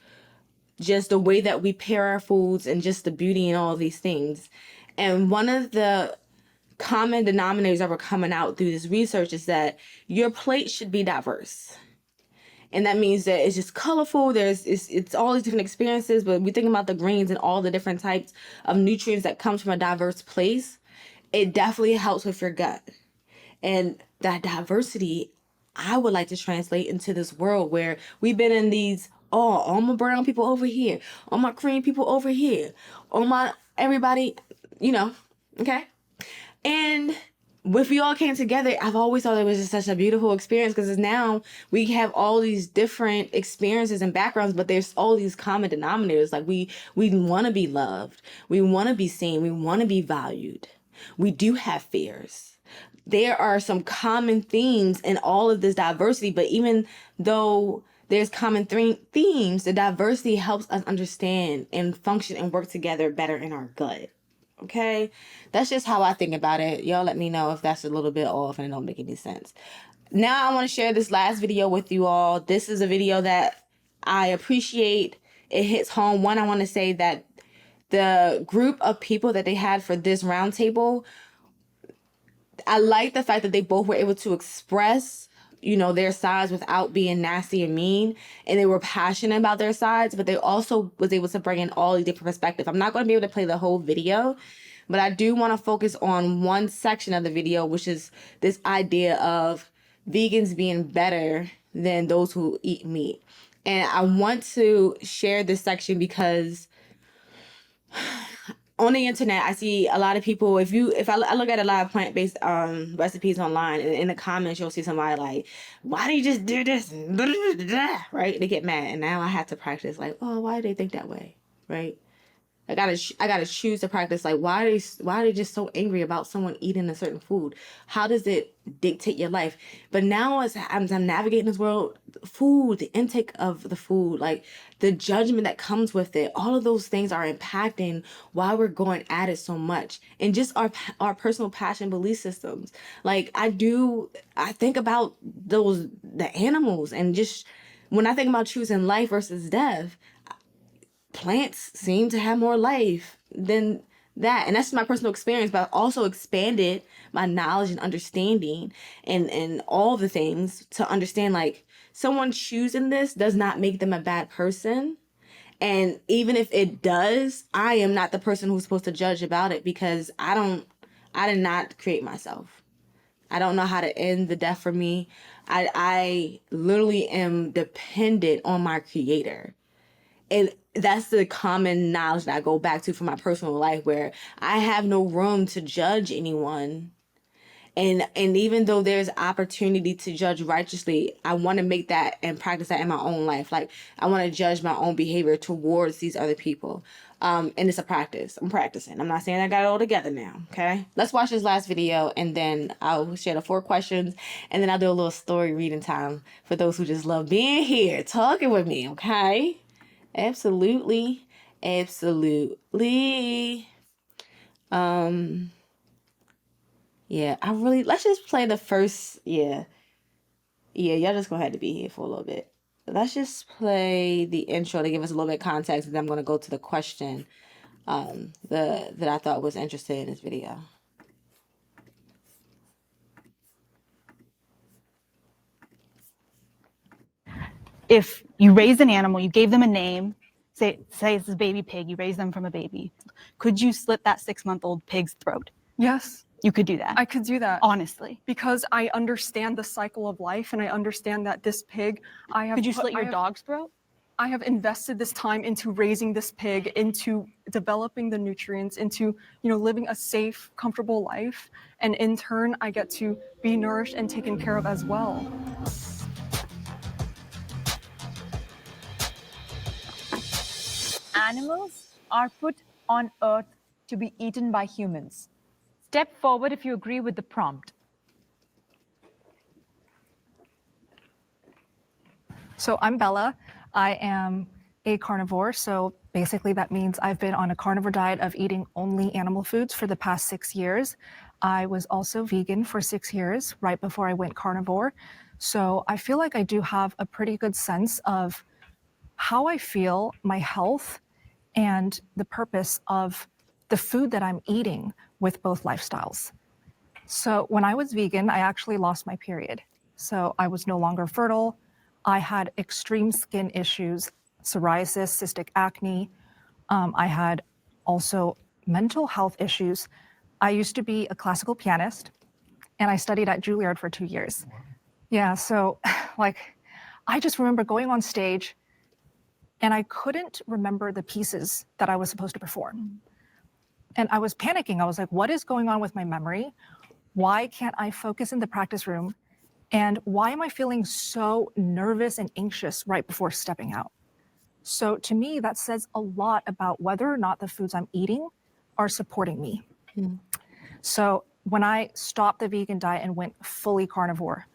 just the way that we pair our foods and just the beauty and all of these things. And one of the common denominators that were coming out through this research is that your plate should be diverse. And that means that it's just colorful. It's all these different experiences, but we think about the greens and all the different types of nutrients that comes from a diverse place. It definitely helps with your gut. And that diversity, I would like to translate into this world where we've been in these, oh, all my brown people over here, all my cream people over here, all my everybody, you know, okay? And if we all came together, I've always thought it was just such a beautiful experience because now we have all these different experiences and backgrounds, but there's all these common denominators. Like we want to be loved, we want to be seen, we want to be valued. We do have fears. There are some common themes in all of this diversity, but even though there's common themes, the diversity helps us understand and function and work together better in our gut. Okay, that's just how I think about it. Y'all let me know if that's a little bit off and it don't make any sense. Now I want to share this last video with you all. This is a video that I appreciate. It hits home. One, I want to say that the group of people that they had for this roundtable, I like the fact that they both were able to express, you know, their sides without being nasty and mean, and they were passionate about their sides, but they also was able to bring in all these different perspectives. I'm not going to be able to play the whole video, but I do want to focus on one section of the video, which is this idea of vegans being better than those who eat meat. And I want to share this section because on the internet, I see a lot of people. If I look at a lot of plant-based recipes online, and in the comments, you'll see somebody like, "Why do you just do this?" Right? They get mad, and now I have to practice like, "Oh, why do they think that way?" Right? I gotta choose to practice like why are they just so angry about someone eating a certain food? How does it dictate your life? But now as I'm navigating this world, food, the intake of the food, like the judgment that comes with it, all of those things are impacting why we're going at it so much, and just our personal passion belief systems. Like I think about the animals, and just when I think about choosing life versus death, plants seem to have more life than that. And that's my personal experience, but I've also expanded my knowledge and understanding and all the things to understand like someone choosing this does not make them a bad person. And even if it does, I am not the person who's supposed to judge about it because I did not create myself. I don't know how to end the death for me. I literally am dependent on my creator. And that's the common knowledge that I go back to from my personal life where I have no room to judge anyone. And even though there's opportunity to judge righteously, I want to make that and practice that in my own life. Like I want to judge my own behavior towards these other people. And it's a practice. I'm practicing. I'm not saying I got it all together now. Okay. Let's watch this last video and then I'll share the 4 questions and then I'll do a little story reading time for those who just love being here, talking with me. Okay. Absolutely. Absolutely. Yeah, let's just play the first, yeah, y'all just gonna have to be here for a little bit. Let's just play the intro to give us a little bit of context, and then I'm gonna go to the question, that I thought was interesting in this video. If you raised an animal, you gave them a name, say it's a baby pig, you raised them from a baby, could you slit that 6-month-old pig's throat? Yes, You could do that, I could do that honestly. because I understand the cycle of life and I understand that this pig, Could you slit your dog's throat? I have invested this time into raising this pig, into developing the nutrients, into, living a safe, comfortable life. And in turn, I get to be nourished and taken care of as well. Animals are put on Earth to be eaten by humans. Step forward if you agree with the prompt. So I'm Bella. I am a carnivore. So basically that means I've been on a carnivore diet of eating only animal foods for the past 6 years. I was also vegan for 6 years right before I went carnivore. So I feel like I do have a pretty good sense of how I feel, my health, and the purpose of the food that I'm eating with both lifestyles. So when I was vegan, I actually lost my period. So I was no longer fertile. I had extreme skin issues, psoriasis, cystic acne. I had also mental health issues. I used to be a classical pianist and I studied at Juilliard for 2 years. Yeah, so like I just remember going on stage and I couldn't remember the pieces that I was supposed to perform. And I was panicking. I was like, what is going on with my memory? Why can't I focus in the practice room? And why am I feeling so nervous and anxious right before stepping out? So to me, that says a lot about whether or not the foods I'm eating are supporting me. Mm. So when I stopped the vegan diet and went fully carnivore,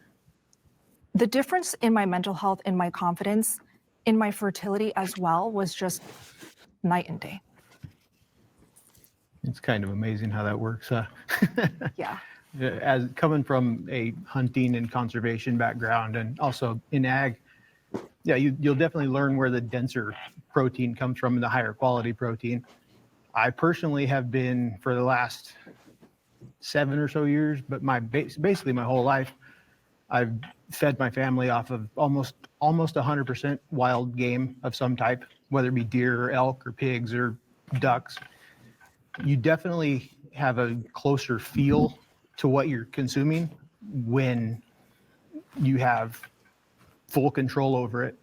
the difference in my mental health, in my confidence, in my fertility as well was just night and day. It's kind of amazing how that works. Yeah. As coming from a hunting and conservation background and also in ag, yeah, you'll definitely learn where the denser protein comes from and the higher quality protein. I personally have been for the last 7 or so years, but basically my whole life, I've fed my family off of almost 100% wild game of some type, whether it be deer or elk or pigs or ducks. You definitely have a closer feel to what you're consuming when you have full control over it.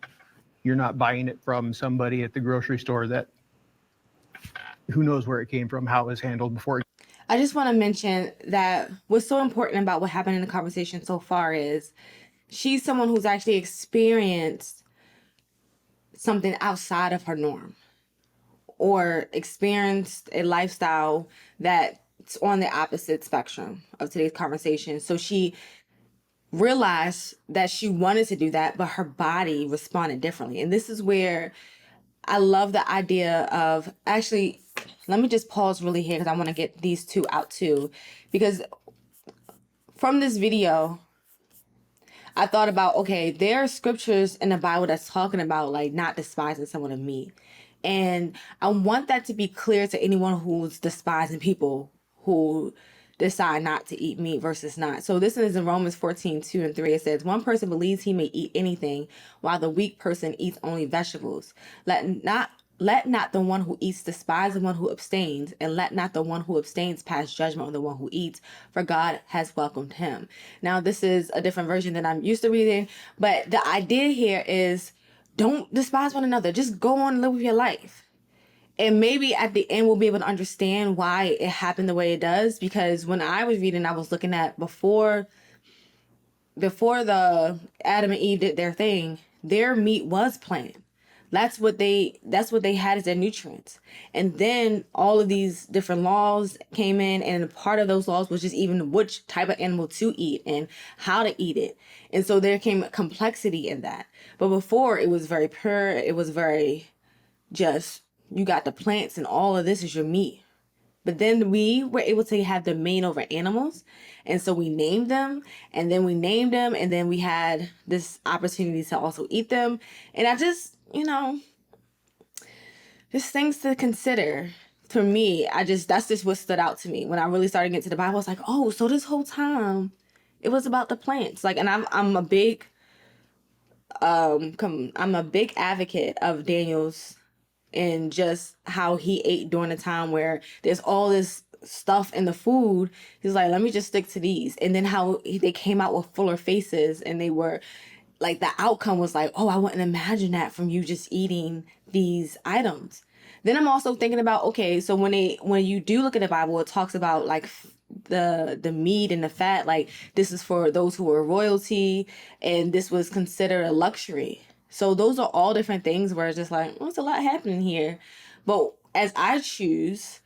You're not buying it from somebody at the grocery store that who knows where it came from, how it was handled before. I just want to mention that what's so important about what happened in the conversation so far is she's someone who's actually experienced something outside of her norm or experienced a lifestyle that's on the opposite spectrum of today's conversation. So she realized that she wanted to do that, but her body responded differently. And this is where I love the idea of actually, let me just pause really here because I want to get these two out too. Because from this video, I thought about, okay, there are scriptures in the Bible that's talking about like not despising someone of meat. And I want that to be clear to anyone who's despising people who decide not to eat meat versus not. So this is in Romans 14:2-3. It says, one person believes he may eat anything, while the weak person eats only vegetables. Let not the one who eats despise the one who abstains, and let not the one who abstains pass judgment on the one who eats, for God has welcomed him. Now, this is a different version than I'm used to reading, but the idea here is don't despise one another. Just go on and live with your life. And maybe at the end, we'll be able to understand why it happened the way it does. Because when I was reading, I was looking at before the Adam and Eve did their thing, their meat was plant. That's what they had as their nutrients. And then all of these different laws came in, and part of those laws was just even which type of animal to eat and how to eat it. And so there came complexity in that. But before, it was very pure, it was very just, you got the plants and all of this is your meat. But then we were able to have domain over animals. And so we named them, and then we had this opportunity to also eat them. And I just, just things to consider. For me, that's just what stood out to me. When I really started getting to the Bible, I was like, oh, so this whole time it was about the plants. Like, and I'm a big advocate of Daniel's and just how he ate during a time where there's all this stuff in the food. He's like, let me just stick to these. And then how they came out with fuller faces, and they were like, the outcome was like, oh, I wouldn't imagine that from you just eating these items. Then I'm also thinking about, okay, so when you do look at the Bible, it talks about like the meat and the fat, like this is for those who are royalty, and this was considered a luxury. So those are all different things where it's just like, well, it's a lot happening here. But as I choose,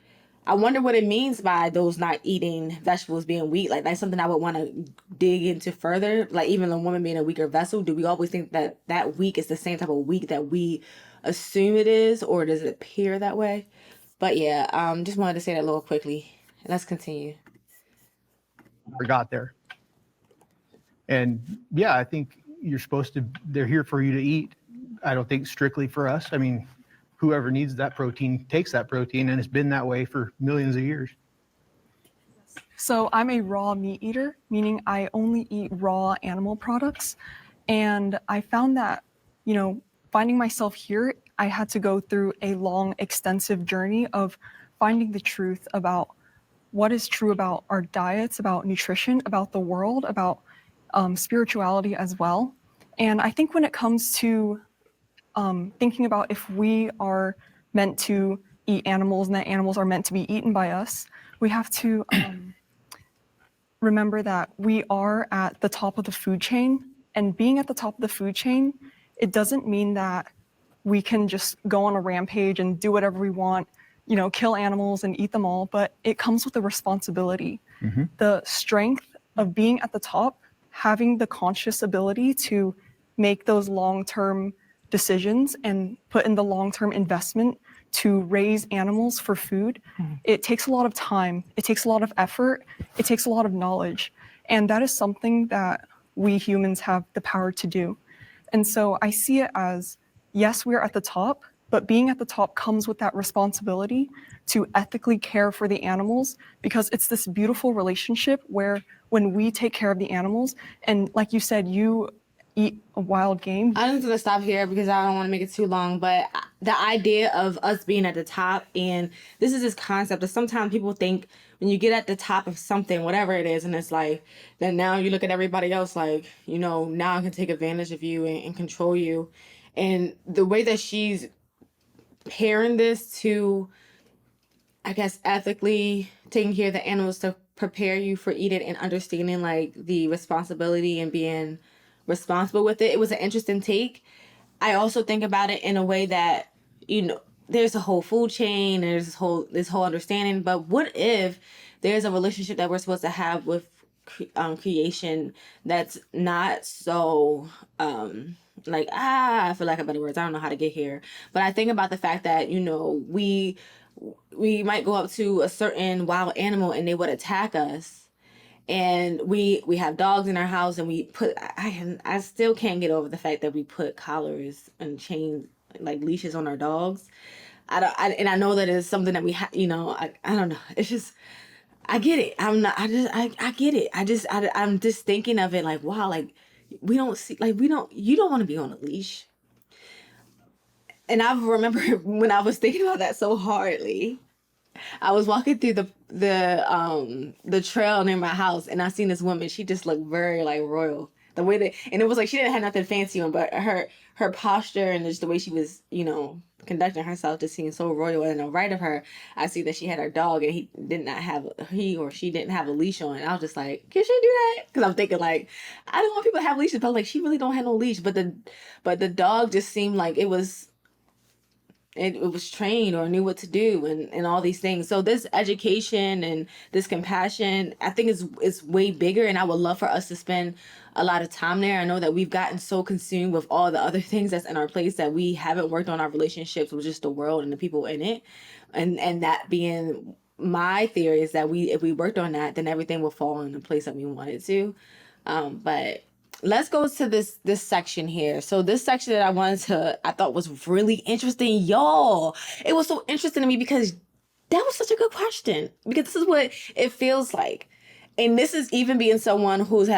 I wonder what it means by those not eating vegetables being weak. Like, that's something I would want to dig into further. Like, even a woman being a weaker vessel, do we always think that that weak is the same type of weak that we assume it is, or does it appear that way? But yeah, just wanted to say that a little quickly. Let's continue. Got there. And yeah, I think they're here for you to eat. I don't think strictly for us. I mean, whoever needs that protein takes that protein, and it's been that way for millions of years. So I'm a raw meat eater, meaning I only eat raw animal products. And I found that, finding myself here, I had to go through a long, extensive journey of finding the truth about what is true about our diets, about nutrition, about the world, about spirituality as well. And I think when it comes to thinking about if we are meant to eat animals and that animals are meant to be eaten by us, we have to remember that we are at the top of the food chain. And being at the top of the food chain, it doesn't mean that we can just go on a rampage and do whatever we want, you know, kill animals and eat them all, but it comes with a responsibility. The strength of being at the top, having the conscious ability to make those long-term decisions and put in the long-term investment to raise animals for food, it takes a lot of time, it takes a lot of effort, it takes a lot of knowledge. And that is something that we humans have the power to do. And so I see it as, yes, we're at the top, but being at the top comes with that responsibility to ethically care for the animals, because it's this beautiful relationship where when we take care of the animals, and like you said, you eat a wild game. I'm just gonna stop here because I don't want to make it too long, but the idea of us being at the top, and this is this concept that sometimes people think when you get at the top of something, whatever it is, and it's like, then now you look at everybody else like, you know, now I can take advantage of you and control you. And the way that she's pairing this to, I guess, ethically taking care of the animals to prepare you for eating and understanding like the responsibility and being responsible with it. It was an interesting take. I also think about it in a way that, you know, there's a whole food chain, there's this whole understanding, but what if there's a relationship that we're supposed to have with creation that's not so like, I feel like a better words, I don't know how to get here, but I think about the fact that, you know, we might go up to a certain wild animal and they would attack us, and we have dogs in our house, and we put, I still can't get over the fact that we put collars and chains, like leashes on our dogs. And I know that it's something that we you know, I don't know, it's just, I get it. I get it. I'm just thinking of it like, wow, like we don't see, like you don't want to be on a leash. And I remember when I was thinking about that so hardly, I was walking through the trail near my house, and I seen this woman. She just looked very like royal. The way that, and it was like she didn't have nothing fancy on, but her posture and just the way she was, you know, conducting herself just seemed so royal. And on the right of her, I see that she had her dog, and he or she didn't have a leash on. And I was just like, can she do that? Because I'm thinking like, I don't want people to have leashes, but like she really don't have no leash. But the dog just seemed like it was trained or knew what to do, and all these things. So this education and this compassion, I think is way bigger, and I would love for us to spend a lot of time there. I know that we've gotten so consumed with all the other things that's in our place that we haven't worked on our relationships with just the world and the people in it. And that being my theory is that if we worked on that, then everything will fall in the place that we want it to. But let's go to this section here. So this section that I thought was really interesting, y'all. It was so interesting to me because that was such a good question, because this is what it feels like. And this is even being someone who's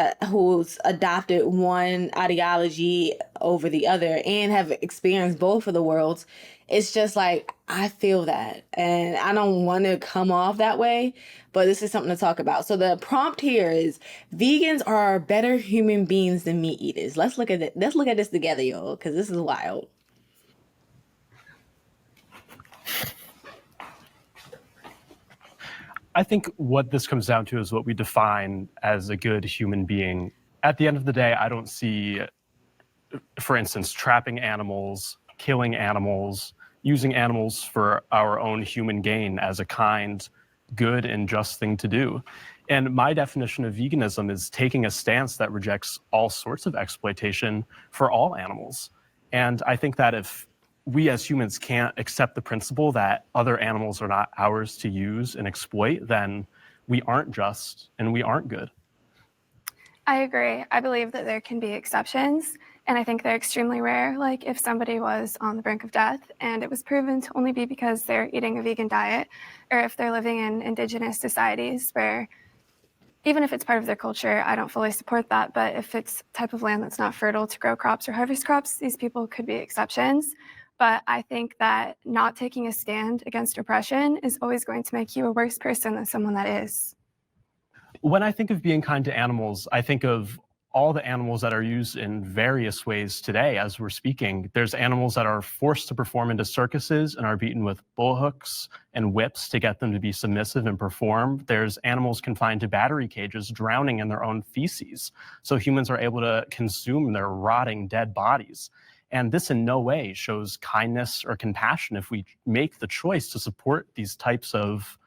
adopted one ideology over the other and have experienced both of the worlds. It's just like, I feel that, and I don't want to come off that way, but this is something to talk about. So the prompt here is, vegans are better human beings than meat eaters. Let's look at it. Let's look at this together, y'all, because this is wild. I think what this comes down to is what we define as a good human being. At the end of the day, I don't see, for instance, trapping animals, killing animals, using animals for our own human gain as a kind, good, and just thing to do. And my definition of veganism is taking a stance that rejects all sorts of exploitation for all animals. And I think that if we as humans can't accept the principle that other animals are not ours to use and exploit, then we aren't just and we aren't good. I agree. I believe that there can be exceptions, and I think they're extremely rare. Like if somebody was on the brink of death and it was proven to only be because they're eating a vegan diet, or if they're living in indigenous societies where, even if it's part of their culture, I don't fully support that, but if it's type of land that's not fertile to grow crops or harvest crops, these people could be exceptions. But I think that not taking a stand against oppression is always going to make you a worse person than someone that is. When I think of being kind to animals, I think of all the animals that are used in various ways today as we're speaking. There's animals that are forced to perform into circuses and are beaten with bullhooks and whips to get them to be submissive and perform. There's animals confined to battery cages drowning in their own feces, so humans are able to consume their rotting dead bodies. And this in no way shows kindness or compassion if we make the choice to support these types of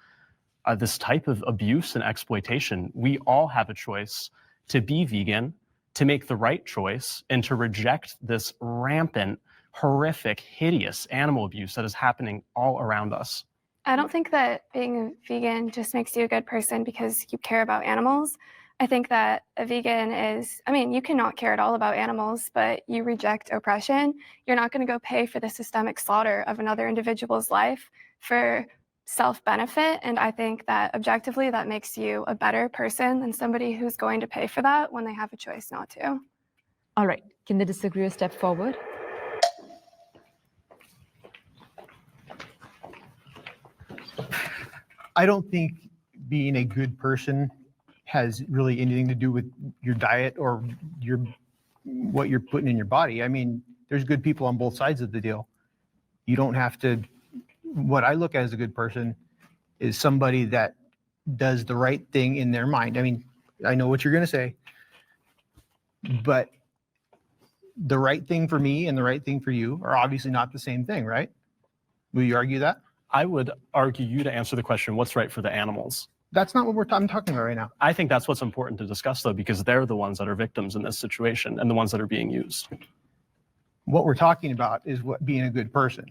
this type of abuse and exploitation. We all have a choice to be vegan, to make the right choice, and to reject this rampant, horrific, hideous animal abuse that is happening all around us. I don't think that being a vegan just makes you a good person because you care about animals. I think that a vegan is, I mean, you cannot care at all about animals, but you reject oppression. You're not going to go pay for the systemic slaughter of another individual's life for self-benefit. And I think that objectively that makes you a better person than somebody who's going to pay for that when they have a choice not to. All right, can the disagreeer step forward? I don't think being a good person has really anything to do with your diet or what you're putting in your body. I mean, there's good people on both sides of the deal. You don't have to. What I look at as a good person is somebody that does the right thing in their mind. I mean, I know what you're going to say, but the right thing for me and the right thing for you are obviously not the same thing, right? Will you argue that? I would argue you to answer the question, what's right for the animals? That's not what I'm talking about right now. I think that's what's important to discuss, though, because they're the ones that are victims in this situation and the ones that are being used. What we're talking about is what being a good person.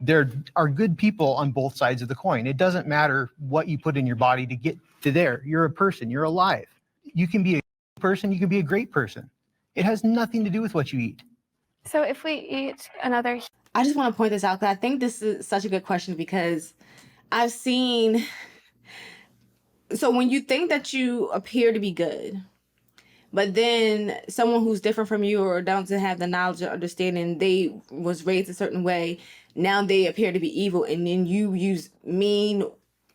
There are good people on both sides of the coin. It doesn't matter what you put in your body to get to there. You're a person. You're alive. You can be a person. You can be a great person. It has nothing to do with what you eat. So if we eat another... I just want to point this out because I think this is such a good question because I've seen... So when you think that you appear to be good, but then someone who's different from you or doesn't have the knowledge or understanding, they was raised a certain way, now they appear to be evil, and then you use mean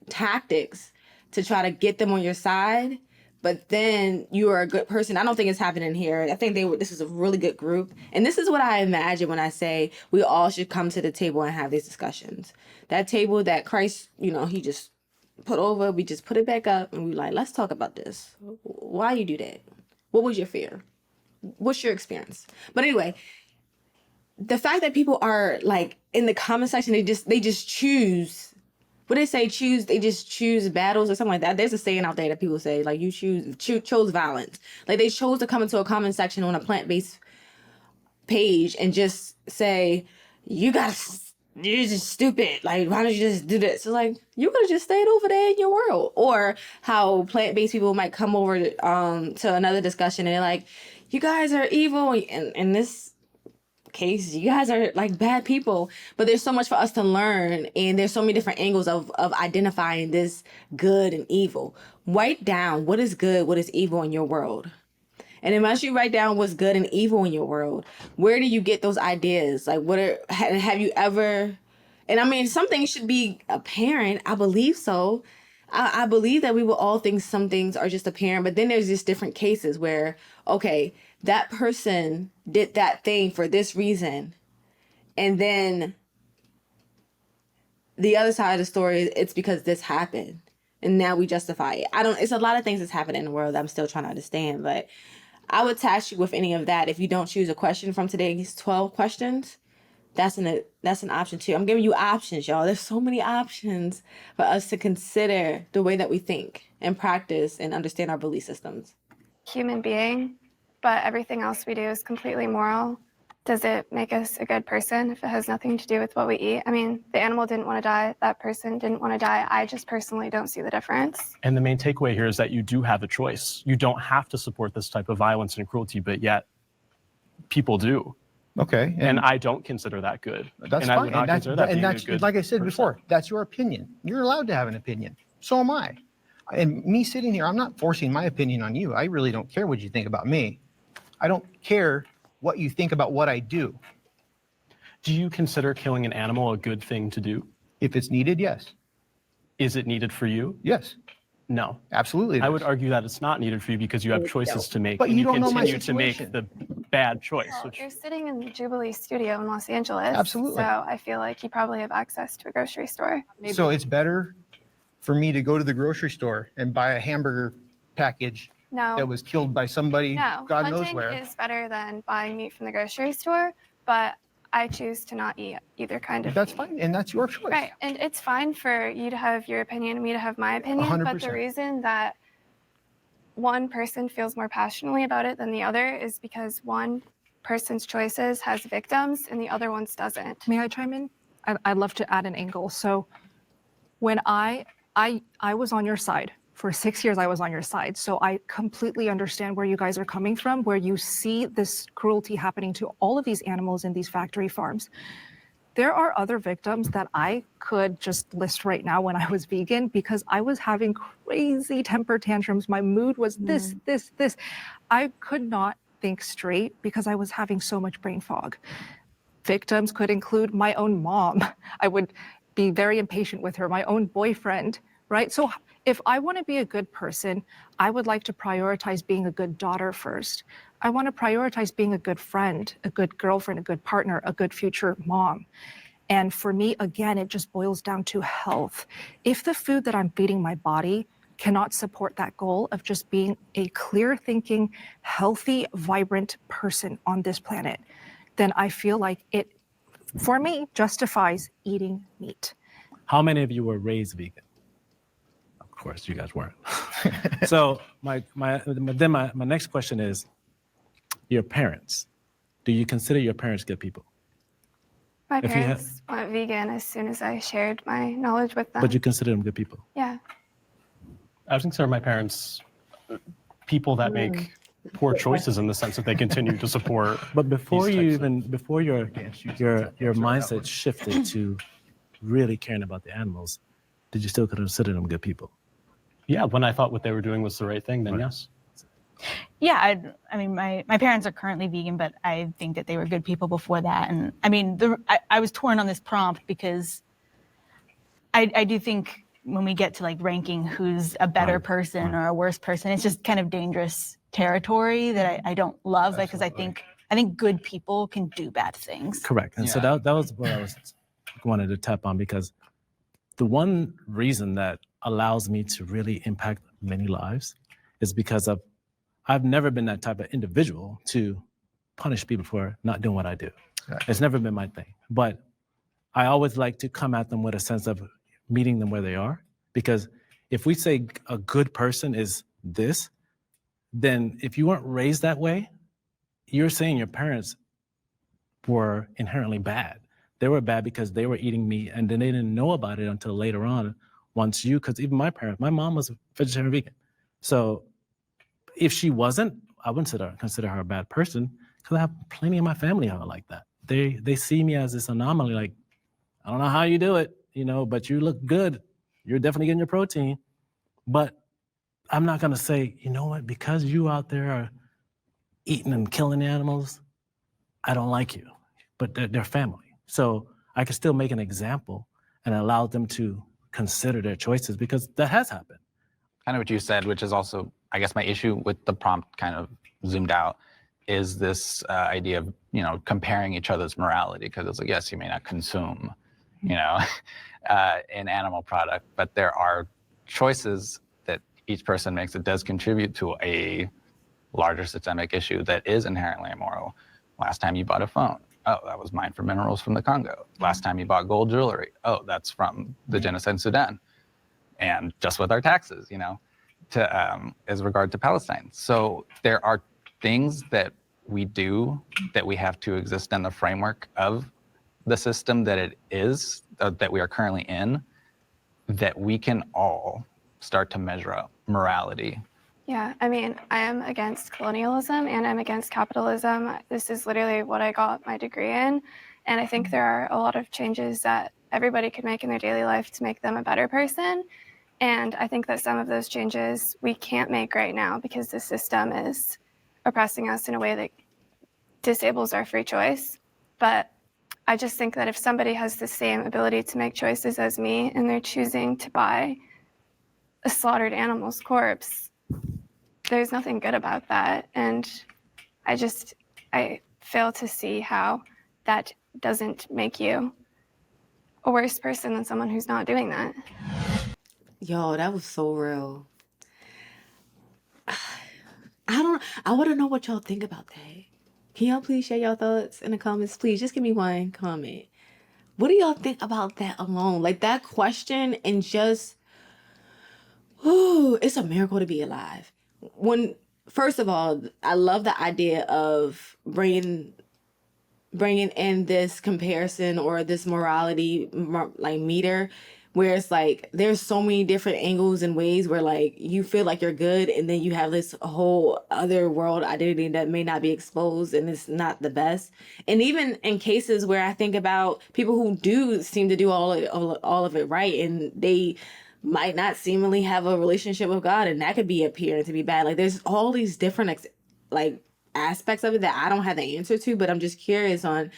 tactics to try to get them on your side, but then you are a good person. I don't think it's happening here. I think this is a really good group. And this is what I imagine when I say we all should come to the table and have these discussions. That table that Christ, he just put over, we just put it back up and we like, let's talk about this. Why you do that? What was your fear? What's your experience? But anyway, the fact that people are like in the comment section, they just choose. What they say, they just choose battles or something like that. There's a saying out there that people say, like, you chose violence. Like, they chose to come into a comment section on a plant-based page and just say, you're just stupid. Like, why don't you just do this? So, like, you could have just stayed over there in your world. Or how plant-based people might come over to another discussion and they're like, you guys are evil. And in this case, you guys are like bad people. But there's so much for us to learn, and there's so many different angles of identifying this good and evil. Write down what is good, what is evil in your world. And then once you write down what's good and evil in your world, where do you get those ideas? Like, have you ever, and I mean, some things should be apparent. I believe so. I believe that we will all think some things are just apparent, but then there's just different cases where, okay, that person did that thing for this reason. And then the other side of the story, it's because this happened. And now we justify it. It's a lot of things that's happening in the world that I'm still trying to understand, but I would task you with any of that. If you don't choose a question from today's 12 questions, that's an option too. I'm giving you options, y'all. There's so many options for us to consider the way that we think and practice and understand our belief systems. Human being, but everything else we do is completely moral. Does it make us a good person if it has nothing to do with what we eat? I mean, the animal didn't want to die. That person didn't want to die. I just personally don't see the difference. And the main takeaway here is that you do have a choice. You don't have to support this type of violence and cruelty, but yet people do. Okay. And I don't consider that good. That's and fine. I would not consider that being a good like I said person. before, that's your opinion. You're allowed to have an opinion. So am I. And me sitting here, I'm not forcing my opinion on you. I really don't care what you think about me. I don't care what you think about what I do. Do you consider killing an animal a good thing to do? If it's needed, yes. Is it needed for you? Yes. No. Absolutely. I would argue that it's not needed for you because you have choices to make. But and you don't know my continue to make the bad choice. Well, Which, you're sitting in the Jubilee studio in Los Angeles. Absolutely. So I feel like you probably have access to a grocery store. So it's better for me to go to the grocery store and buy a hamburger package No. that was killed by somebody, No, God knows hunting where. is better than buying meat from the grocery store, but I choose to not eat either kind of That's meat. fine, and that's your choice. Right, and it's fine for you to have your opinion and me to have my opinion, but the 100%. reason that one person feels more passionately about it than the other is because one person's choices has victims and the other one's doesn't. May I chime in? I'd love to add an angle. So when I was on your side. For 6 years, I was on your side. So I completely understand where you guys are coming from, where you see this cruelty happening to all of these animals in these factory farms. There are other victims that I could just list right now when I was vegan because I was having crazy temper tantrums. My mood was this. I could not think straight because I was having so much brain fog. Victims could include my own mom. I would be very impatient with her, my own boyfriend, right? So if I want to be a good person, I would like to prioritize being a good daughter first. I want to prioritize being a good friend, a good girlfriend, a good partner, a good future mom. And for me, again, it just boils down to health. If the food that I'm feeding my body cannot support that goal of just being a clear thinking, healthy, vibrant person on this planet, then I feel like it, for me, justifies eating meat. How many of you were raised vegan? Of course, you guys weren't. So my next question is, your parents. Do you consider your parents good people? My parents went vegan as soon as I shared my knowledge with them. But you consider them good people? Yeah. I would consider my parents people that make poor choices in the sense that they continue to support. But before your mindset shifted to really caring about the animals, did you still consider them good people? Yeah, when I thought what they were doing was the right thing, then yes. Yeah, I mean, my parents are currently vegan, but I think that they were good people before that. And I mean, I was torn on this prompt because I do think when we get to like ranking who's a better person or a worse person, it's just kind of dangerous territory that I don't love because I think good people can do bad things. Correct. And so that was what I was wanted to tap on, because the one reason that allows me to really impact many lives is because I've never been that type of individual to punish people for not doing what I do. Exactly. It's never been my thing. But I always like to come at them with a sense of meeting them where they are. Because if we say a good person is this, then if you weren't raised that way, you're saying your parents were inherently bad. They were bad because they were eating meat and then they didn't know about it until later on. Because even my parents, my mom was vegetarian vegan. So if she wasn't, I wouldn't consider her a bad person because I have plenty of my family who are like that. They see me as this anomaly, like, I don't know how you do it, but you look good. You're definitely getting your protein. But I'm not going to say, you know what, because you out there are eating and killing animals, I don't like you. But they're family. So I can still make an example and allow them to consider their choices, because that has happened. Kind of what you said, which is also, I guess, my issue with the prompt kind of zoomed out, is this idea of, comparing each other's morality. Because it's like, yes, you may not consume, an animal product, but there are choices that each person makes that does contribute to a larger systemic issue that is inherently immoral. Last time you bought a phone, oh, that was mined for minerals from the Congo. Last time you bought gold jewelry, oh, that's from the genocide in Sudan. And just with our taxes, as regard to Palestine. So there are things that we do that we have to exist in the framework of the system that it is, that we are currently in, that we can all start to measure up morality. Yeah, I mean, I am against colonialism and I'm against capitalism. This is literally what I got my degree in. And I think there are a lot of changes that everybody could make in their daily life to make them a better person. And I think that some of those changes we can't make right now because the system is oppressing us in a way that disables our free choice. But I just think that if somebody has the same ability to make choices as me and they're choosing to buy a slaughtered animal's corpse, there's nothing good about that. And I fail to see how that doesn't make you a worse person than someone who's not doing that. Yo, that was so real. I want to know what y'all think about that. Can y'all please share your thoughts in the comments? Please just give me one comment. What do y'all think about that alone? Like that question, and just, ooh, it's a miracle to be alive. First of all, I love the idea of bringing in this comparison or this morality like meter, where it's like there's so many different angles and ways where like you feel like you're good, and then you have this whole other world identity that may not be exposed and it's not the best. And even in cases where I think about people who do seem to do all of it right, and they might not seemingly have a relationship with God, and that could be appearing to be bad. Like there's all these different like aspects of it that I don't have the answer to, but I'm just curious on,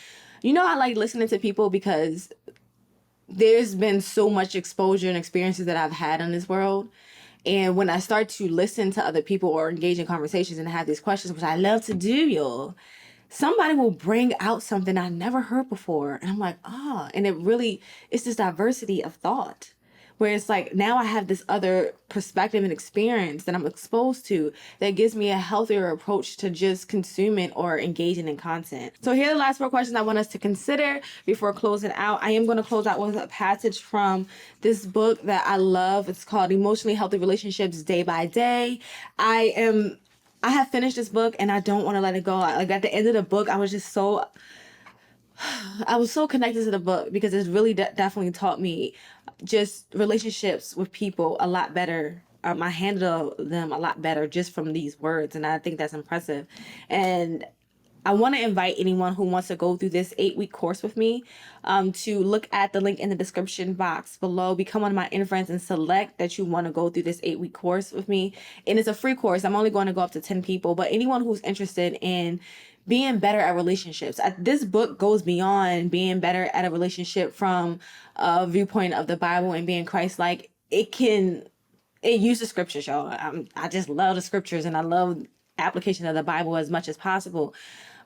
I like listening to people because there's been so much exposure and experiences that I've had in this world. And when I start to listen to other people or engage in conversations and have these questions, which I love to do, y'all, somebody will bring out something I never heard before. And I'm like, and it's this diversity of thought. Where it's like, now I have this other perspective and experience that I'm exposed to that gives me a healthier approach to just consuming or engaging in content. So here are the last 4 questions I want us to consider before closing out. I am going to close out with a passage from this book that I love. It's called Emotionally Healthy Relationships Day by Day. I have finished this book and I don't want to let it go. Like at the end of the book, I was so connected to the book because it's really definitely taught me just relationships with people a lot better. I handle them a lot better just from these words, and I think that's impressive. And I want to invite anyone who wants to go through this 8-week course with me to look at the link in the description box below. Become one of my friends and select that you want to go through this 8-week course with me. And it's a free course. I'm only going to go up to 10 people, but anyone who's interested in being better at relationships. This book goes beyond being better at a relationship from a viewpoint of the Bible and being Christ-like. It uses scriptures, y'all. I just love the scriptures, and I love application of the Bible as much as possible.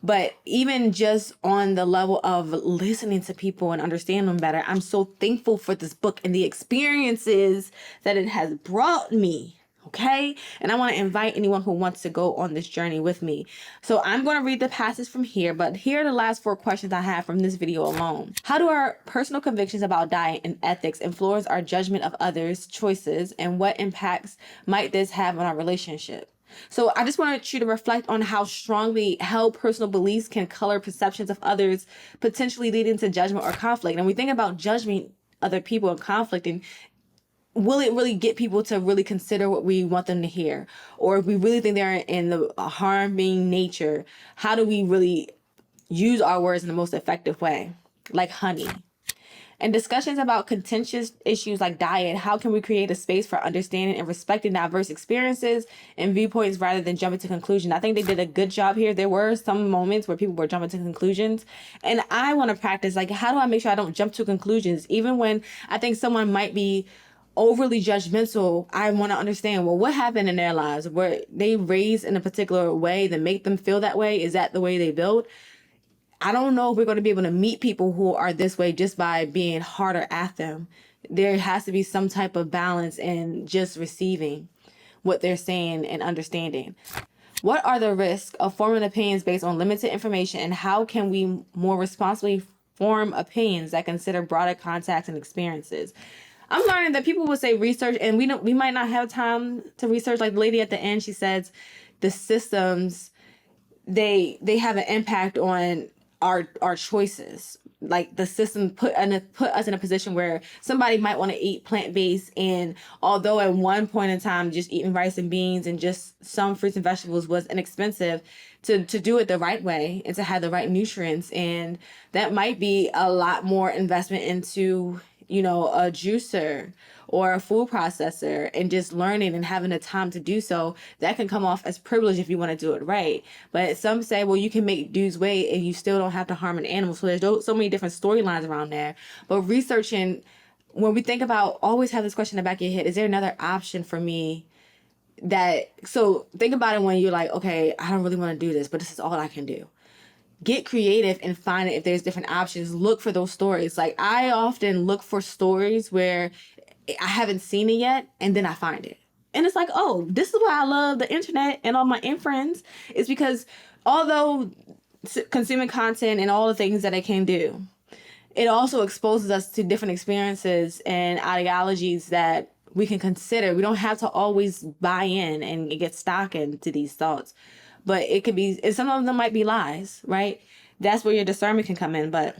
But even just on the level of listening to people and understanding them better, I'm so thankful for this book and the experiences that it has brought me. Okay. And I want to invite anyone who wants to go on this journey with me. So I'm going to read the passage from here, but here are the last 4 questions I have from this video alone. How do our personal convictions about diet and ethics influence our judgment of others' choices, and what impacts might this have on our relationship? So I just wanted you to reflect on how strongly held personal beliefs can color perceptions of others, potentially leading to judgment or conflict. And we think about judging other people and conflict, and will it really get people to really consider what we want them to hear? Or if we really think they're in the harming nature, how do we really use our words in the most effective way? Like honey. And discussions about contentious issues like diet, how can we create a space for understanding and respecting diverse experiences and viewpoints rather than jumping to conclusions? I think they did a good job here. There were some moments where people were jumping to conclusions. And I want to practice, like, how do I make sure I don't jump to conclusions? Even when I think someone might be overly judgmental, I want to understand, well, what happened in their lives? Were they raised in a particular way that make them feel that way? Is that the way they built? I don't know if we're going to be able to meet people who are this way just by being harder at them. There has to be some type of balance in just receiving what they're saying and understanding. What are the risks of forming opinions based on limited information, and how can we more responsibly form opinions that consider broader contexts and experiences? I'm learning that people will say research, and we might not have time to research. Like the lady at the end, she says the systems, they have an impact on our choices. Like the system put us in a position where somebody might want to eat plant-based, and although at one point in time just eating rice and beans and just some fruits and vegetables was inexpensive, to do it the right way and to have the right nutrients, and that might be a lot more investment into a juicer or a food processor, and just learning and having the time to do so. That can come off as privilege if you want to do it right. But some say, well, you can make dudes weight and you still don't have to harm an animal. So there's so many different storylines around there. But researching when we think about, always have this question in the back of your head, is there another option for me? So think about it when you're like, okay, I don't really want to do this, but this is all I can do. Get creative and find it if there's different options. Look for those stories. Like, I often look for stories where I haven't seen it yet, and then I find it. And it's like, oh, this is why I love the internet and all my friends, is because although consuming content and all the things that it can do, it also exposes us to different experiences and ideologies that we can consider. We don't have to always buy in and get stuck into these thoughts. But it could be, and some of them might be lies, right? That's where your discernment can come in. But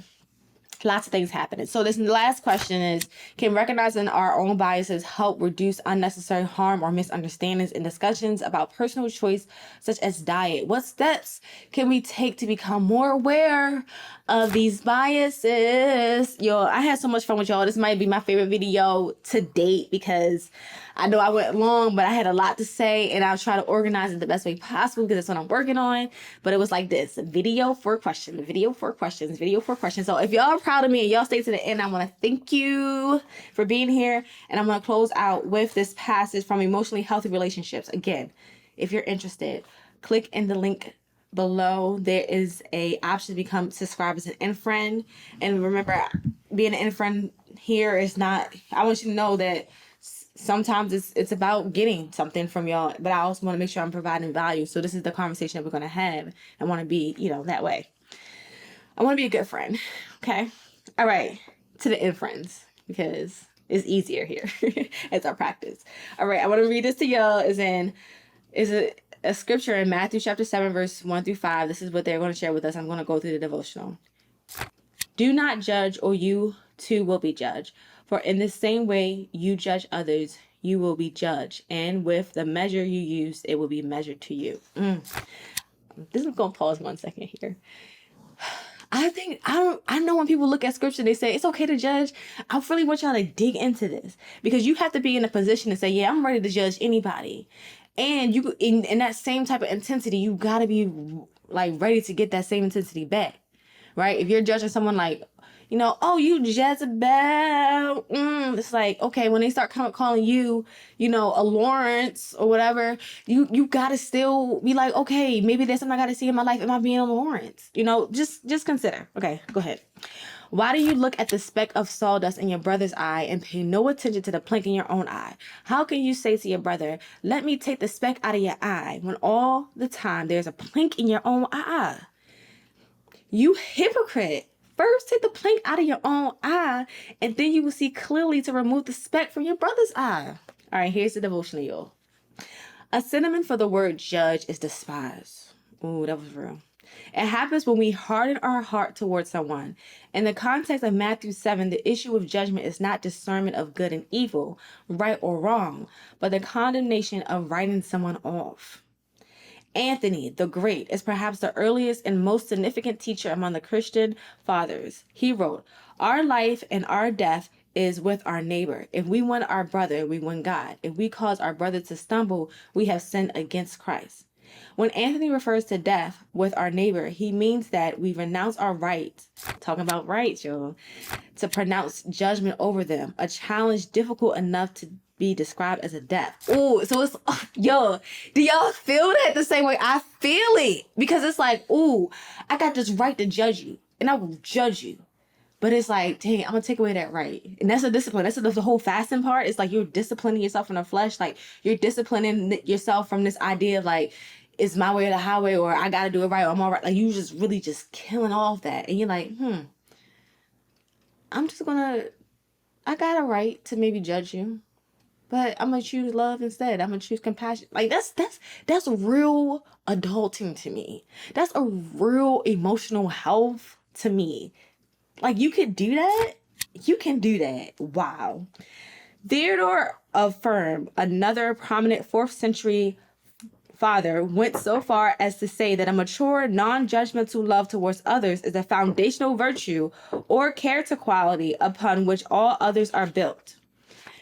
lots of things happening. So this last question is, can recognizing our own biases help reduce unnecessary harm or misunderstandings in discussions about personal choice, such as diet? What steps can we take to become more aware of these biases? Yo, I had so much fun with y'all. This might be my favorite video to date because I know I went long, but I had a lot to say, and I'll try to organize it the best way possible because that's what I'm working on. But it was like this: video for questions, video for questions, video for questions. So if y'all are proud of me and y'all stay to the end, I want to thank you for being here. And I'm going to close out with this passage from Emotionally Healthy Relationships. Again, if you're interested, click in the link below. There is a option to become subscribed as an in-friend. And remember, being an in-friend here is not, I want you to know that sometimes it's about getting something from y'all, but I also want to make sure I'm providing value. So this is the conversation that we're going to have. I want to be, that way. I want to be a good friend. Okay. All right. To the in friends, because it's easier here. It's our practice. All right. I want to read this to y'all. Is a scripture in Matthew chapter 7, verse 1-5. This is what they're going to share with us. I'm going to go through the devotional. Do not judge, or you too will be judged. For in the same way you judge others, you will be judged. And with the measure you use, it will be measured to you. This is going to pause 1 second here. I know when people look at scripture, they say it's okay to judge. I really want y'all to dig into this, because you have to be in a position to say, yeah, I'm ready to judge anybody. And you, in that same type of intensity, you got to be like ready to get that same intensity back. Right? If you're judging someone like, oh, you Jezebel. It's like, okay, when they start calling you, a Lawrence or whatever, you gotta still be like, okay, maybe there's something I gotta see in my life. Am I being a Lawrence? Just consider. Okay, go ahead. Why do you look at the speck of sawdust in your brother's eye and pay no attention to the plank in your own eye? How can you say to your brother, let me take the speck out of your eye, when all the time there's a plank in your own eye? You hypocrite. First, take the plank out of your own eye, and then you will see clearly to remove the speck from your brother's eye. All right, here's the devotional, y'all. A synonym for the word judge is despise. Ooh, that was real. It happens when we harden our heart towards someone. In the context of Matthew 7, the issue of judgment is not discernment of good and evil, right or wrong, but the condemnation of writing someone off. Anthony the Great is perhaps the earliest and most significant teacher among the Christian fathers. He wrote, "Our life and our death is with our neighbor. If we win our brother, we win God. If we cause our brother to stumble, we have sinned against Christ." When Anthony refers to death with our neighbor, he means that we renounce our rights, talking about rights, y'all, to pronounce judgment over them, a challenge difficult enough to be described as a death. Oh, so it's, yo, do y'all feel that the same way I feel it? Because it's like, oh, I got this right to judge you, and I will judge you. But it's like, dang, I'm gonna take away that right. And that's a discipline. That's the whole fasting part. It's like you're disciplining yourself from the flesh. Like, you're disciplining yourself from this idea of like, it's my way or the highway, or I gotta do it right, or I'm all right. Like, you just really just killing off that. And you're like, I got a right to maybe judge you, but I'm gonna choose love instead. I'm gonna choose compassion. Like, that's real adulting to me. That's a real emotional health to me. Like, you could do that? You can do that. Wow. Theodore affirmed, another prominent 4th century father, went so far as to say that a mature, non-judgmental love towards others is a foundational virtue or character quality upon which all others are built.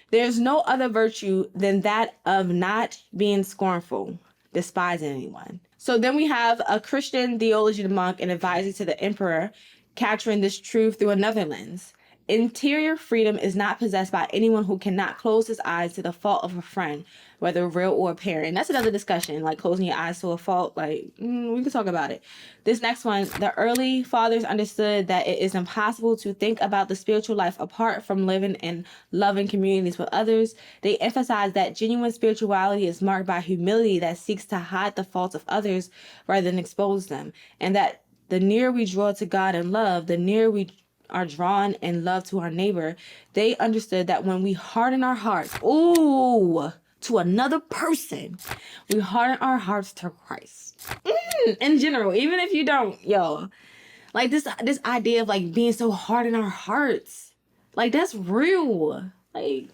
There's no other virtue than that of not being scornful, despising anyone. So then we have a Christian theologian monk and advisor to the emperor capturing this truth through another lens. Interior freedom is not possessed by anyone who cannot close his eyes to the fault of a friend, whether real or apparent. And that's another discussion, like closing your eyes to a fault. Like, we can talk about it. This next one, the early fathers understood that it is impossible to think about the spiritual life apart from living in loving communities with others. They emphasize that genuine spirituality is marked by humility that seeks to hide the faults of others rather than expose them. And that the nearer we draw to God in love, the nearer we are drawn in love to our neighbor. They understood that when we harden our hearts, to another person, we harden our hearts to Christ. In general, even if you don't, like this idea of like being so hard in our hearts, like that's real. Like,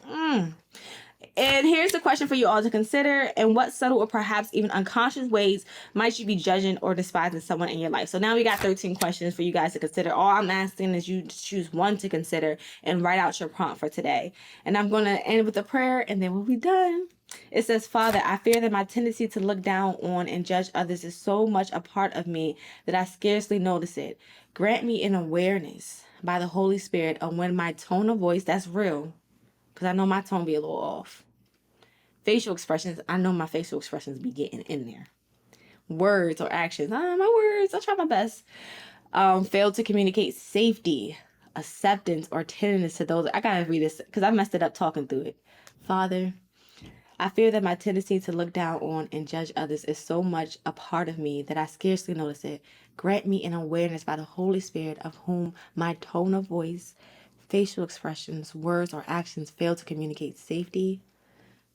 And here's the question for you all to consider. In what subtle or perhaps even unconscious ways might you be judging or despising someone in your life? So now we got 13 questions for you guys to consider. All I'm asking is you to choose one to consider and write out your prompt for today. And I'm going to end with a prayer and then we'll be done. It says, Father, I fear that my tendency to look down on and judge others is so much a part of me that I scarcely notice it. Grant me an awareness by the Holy Spirit of when my tone of voice, that's real, because I know my tone be a little off. Facial expressions, I know my facial expressions be getting in there. Words or actions, my words, I try my best. Fail to communicate safety, acceptance, or tenderness to those. I gotta read this because I messed it up talking through it. Father, I fear that my tendency to look down on and judge others is so much a part of me that I scarcely notice it. Grant me an awareness by the Holy Spirit of whom my tone of voice, facial expressions, words, or actions fail to communicate safety,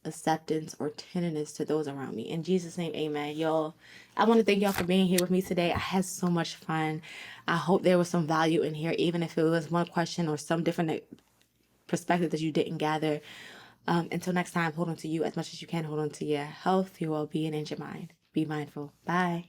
acceptance, or tenderness to those around me. In Jesus' name, amen. Y'all, I want to thank y'all for being here with me today. I had so much fun. I hope there was some value in here, even if it was one question or some different perspective that you didn't gather. Until next time, hold on to you as much as you can. Hold on to your health, your well-being, and your mind. Be mindful. Bye.